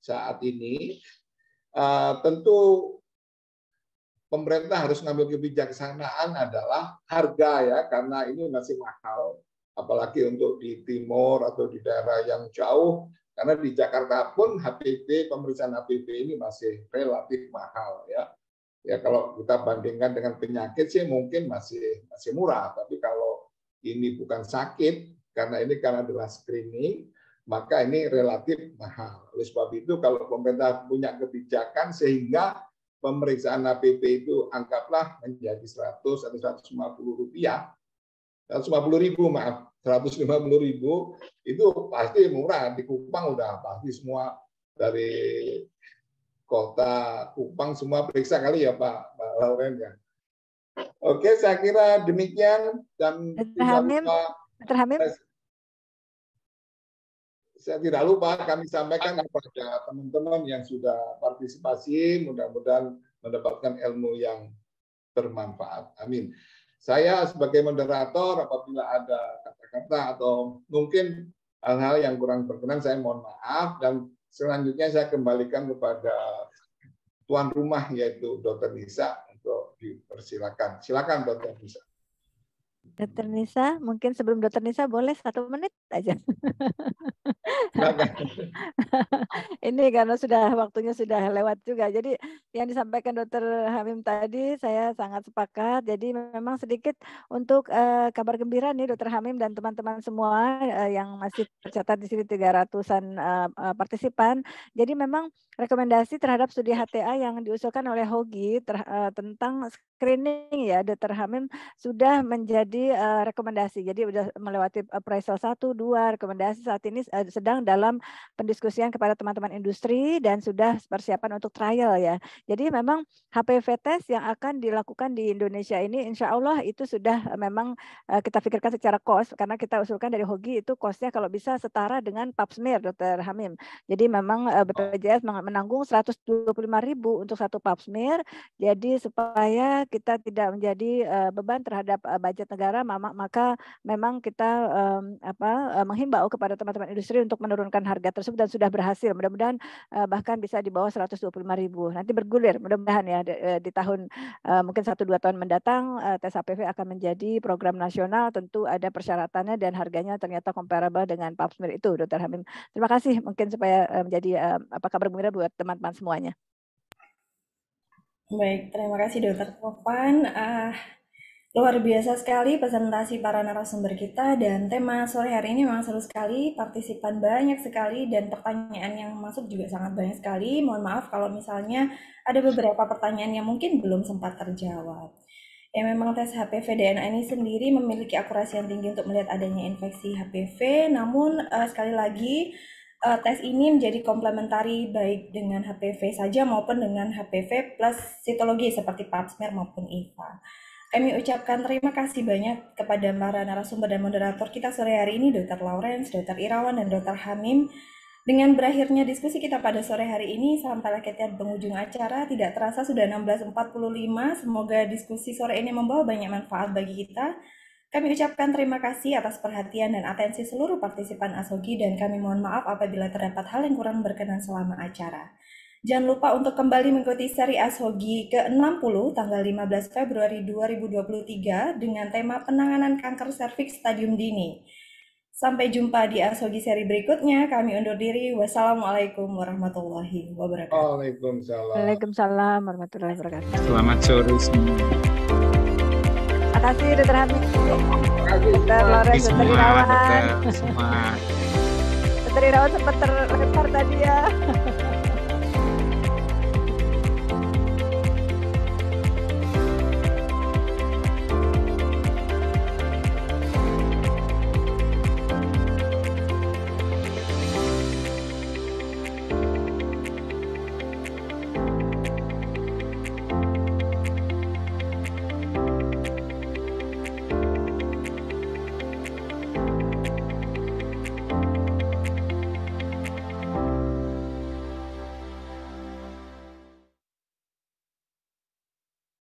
saat ini, tentu pemerintah harus mengambil kebijaksanaan adalah harga ya, karena ini masih mahal, apalagi untuk di timur atau di daerah yang jauh. Karena di Jakarta pun HPV, pemeriksaan HPV ini masih relatif mahal ya. Ya kalau kita bandingkan dengan penyakit sih mungkin masih murah, tapi kalau ini bukan sakit, karena ini adalah screening, maka ini relatif mahal. Oleh sebab itu kalau pemerintah punya kebijakan sehingga pemeriksaan HPV itu anggaplah menjadi 100 atau 150 rupiah, 150.000 maaf, 150.000 itu pasti murah. Di Kupang udah pasti semua dari kota Kupang semua periksa kali ya Pak Lauren ya. Oke, saya kira demikian dan Dr. Hamim. Saya tidak lupa kami sampaikan kepada teman-teman yang sudah partisipasi, mudah-mudahan mendapatkan ilmu yang bermanfaat. Amin. Saya sebagai moderator apabila ada kata-kata atau mungkin hal-hal yang kurang berkenan saya mohon maaf, dan selanjutnya saya kembalikan kepada tuan rumah yaitu Dr. Nisa untuk dipersilakan. Silakan Dr. Nisa. Dr. Nisa, mungkin sebelum Dr. Nisa boleh 1 menit aja. Ini karena waktunya sudah lewat juga. Jadi yang disampaikan Dr. Hamim tadi saya sangat sepakat. Jadi memang sedikit untuk kabar gembira nih Dr. Hamim dan teman-teman semua yang masih tercatat di sini 300-an partisipan. Jadi memang rekomendasi terhadap studi HTA yang diusulkan oleh Hogi tentang screening ya Dr. Hamim sudah menjadi rekomendasi. Jadi sudah melewati appraisal 1, 2, rekomendasi saat ini sedang dalam pendiskusian kepada teman-teman industri dan sudah persiapan untuk trial ya. Jadi memang HPV test yang akan dilakukan di Indonesia ini insya Allah itu sudah memang kita pikirkan secara cost, karena kita usulkan dari Hogi itu costnya kalau bisa setara dengan pap smear Dr. Hamim. Jadi memang BPJS menanggung 125.000 untuk satu pap smear. Jadi supaya kita tidak menjadi beban terhadap budget negara, maka memang kita menghimbau kepada teman-teman industri untuk menurunkan harga tersebut dan sudah berhasil. Mudah-mudahan bahkan bisa di bawah 125.000. Nanti bergulir mudah-mudahan ya di tahun mungkin 1-2 tahun mendatang tes HPV akan menjadi program nasional. Tentu ada persyaratannya dan harganya ternyata comparable dengan pap smear itu, Dr. Hamim. Terima kasih mungkin supaya menjadi kabar gembira buat teman-teman semuanya. Baik, terima kasih Dr. Tovan. Luar biasa sekali presentasi para narasumber kita, dan tema sore hari ini memang seru sekali, partisipan banyak sekali dan pertanyaan yang masuk juga sangat banyak sekali. Mohon maaf kalau misalnya ada beberapa pertanyaan yang mungkin belum sempat terjawab. Ya, memang tes HPV DNA ini sendiri memiliki akurasi yang tinggi untuk melihat adanya infeksi HPV, namun sekali lagi tes ini menjadi komplementari baik dengan HPV saja maupun dengan HPV plus sitologi seperti pap smear maupun IFA. Kami ucapkan terima kasih banyak kepada para narasumber dan moderator kita sore hari ini, Dr. Lawrence, Dr. Irawan, dan Dr. Hamim. Dengan berakhirnya diskusi kita pada sore hari ini, sampailah kita di penghujung acara. Tidak terasa sudah 16.45. Semoga diskusi sore ini membawa banyak manfaat bagi kita. Kami ucapkan terima kasih atas perhatian dan atensi seluruh partisipan ASOGI, dan kami mohon maaf apabila terdapat hal yang kurang berkenan selama acara. Jangan lupa untuk kembali mengikuti seri ASHOGI ke-60 tanggal 15 Februari 2023 dengan tema penanganan kanker serviks stadium dini. Sampai jumpa di ASHOGI seri berikutnya. Kami undur diri. Wassalamualaikum warahmatullahi wabarakatuh. Waalaikumsalam. Waalaikumsalam warahmatullahi wabarakatuh. Selamat sore semua. Terima kasih Dr. Hamid, Dr. Lawrence, Dr. Irawan. Dr. Irawan sempat terlempar tadi ya.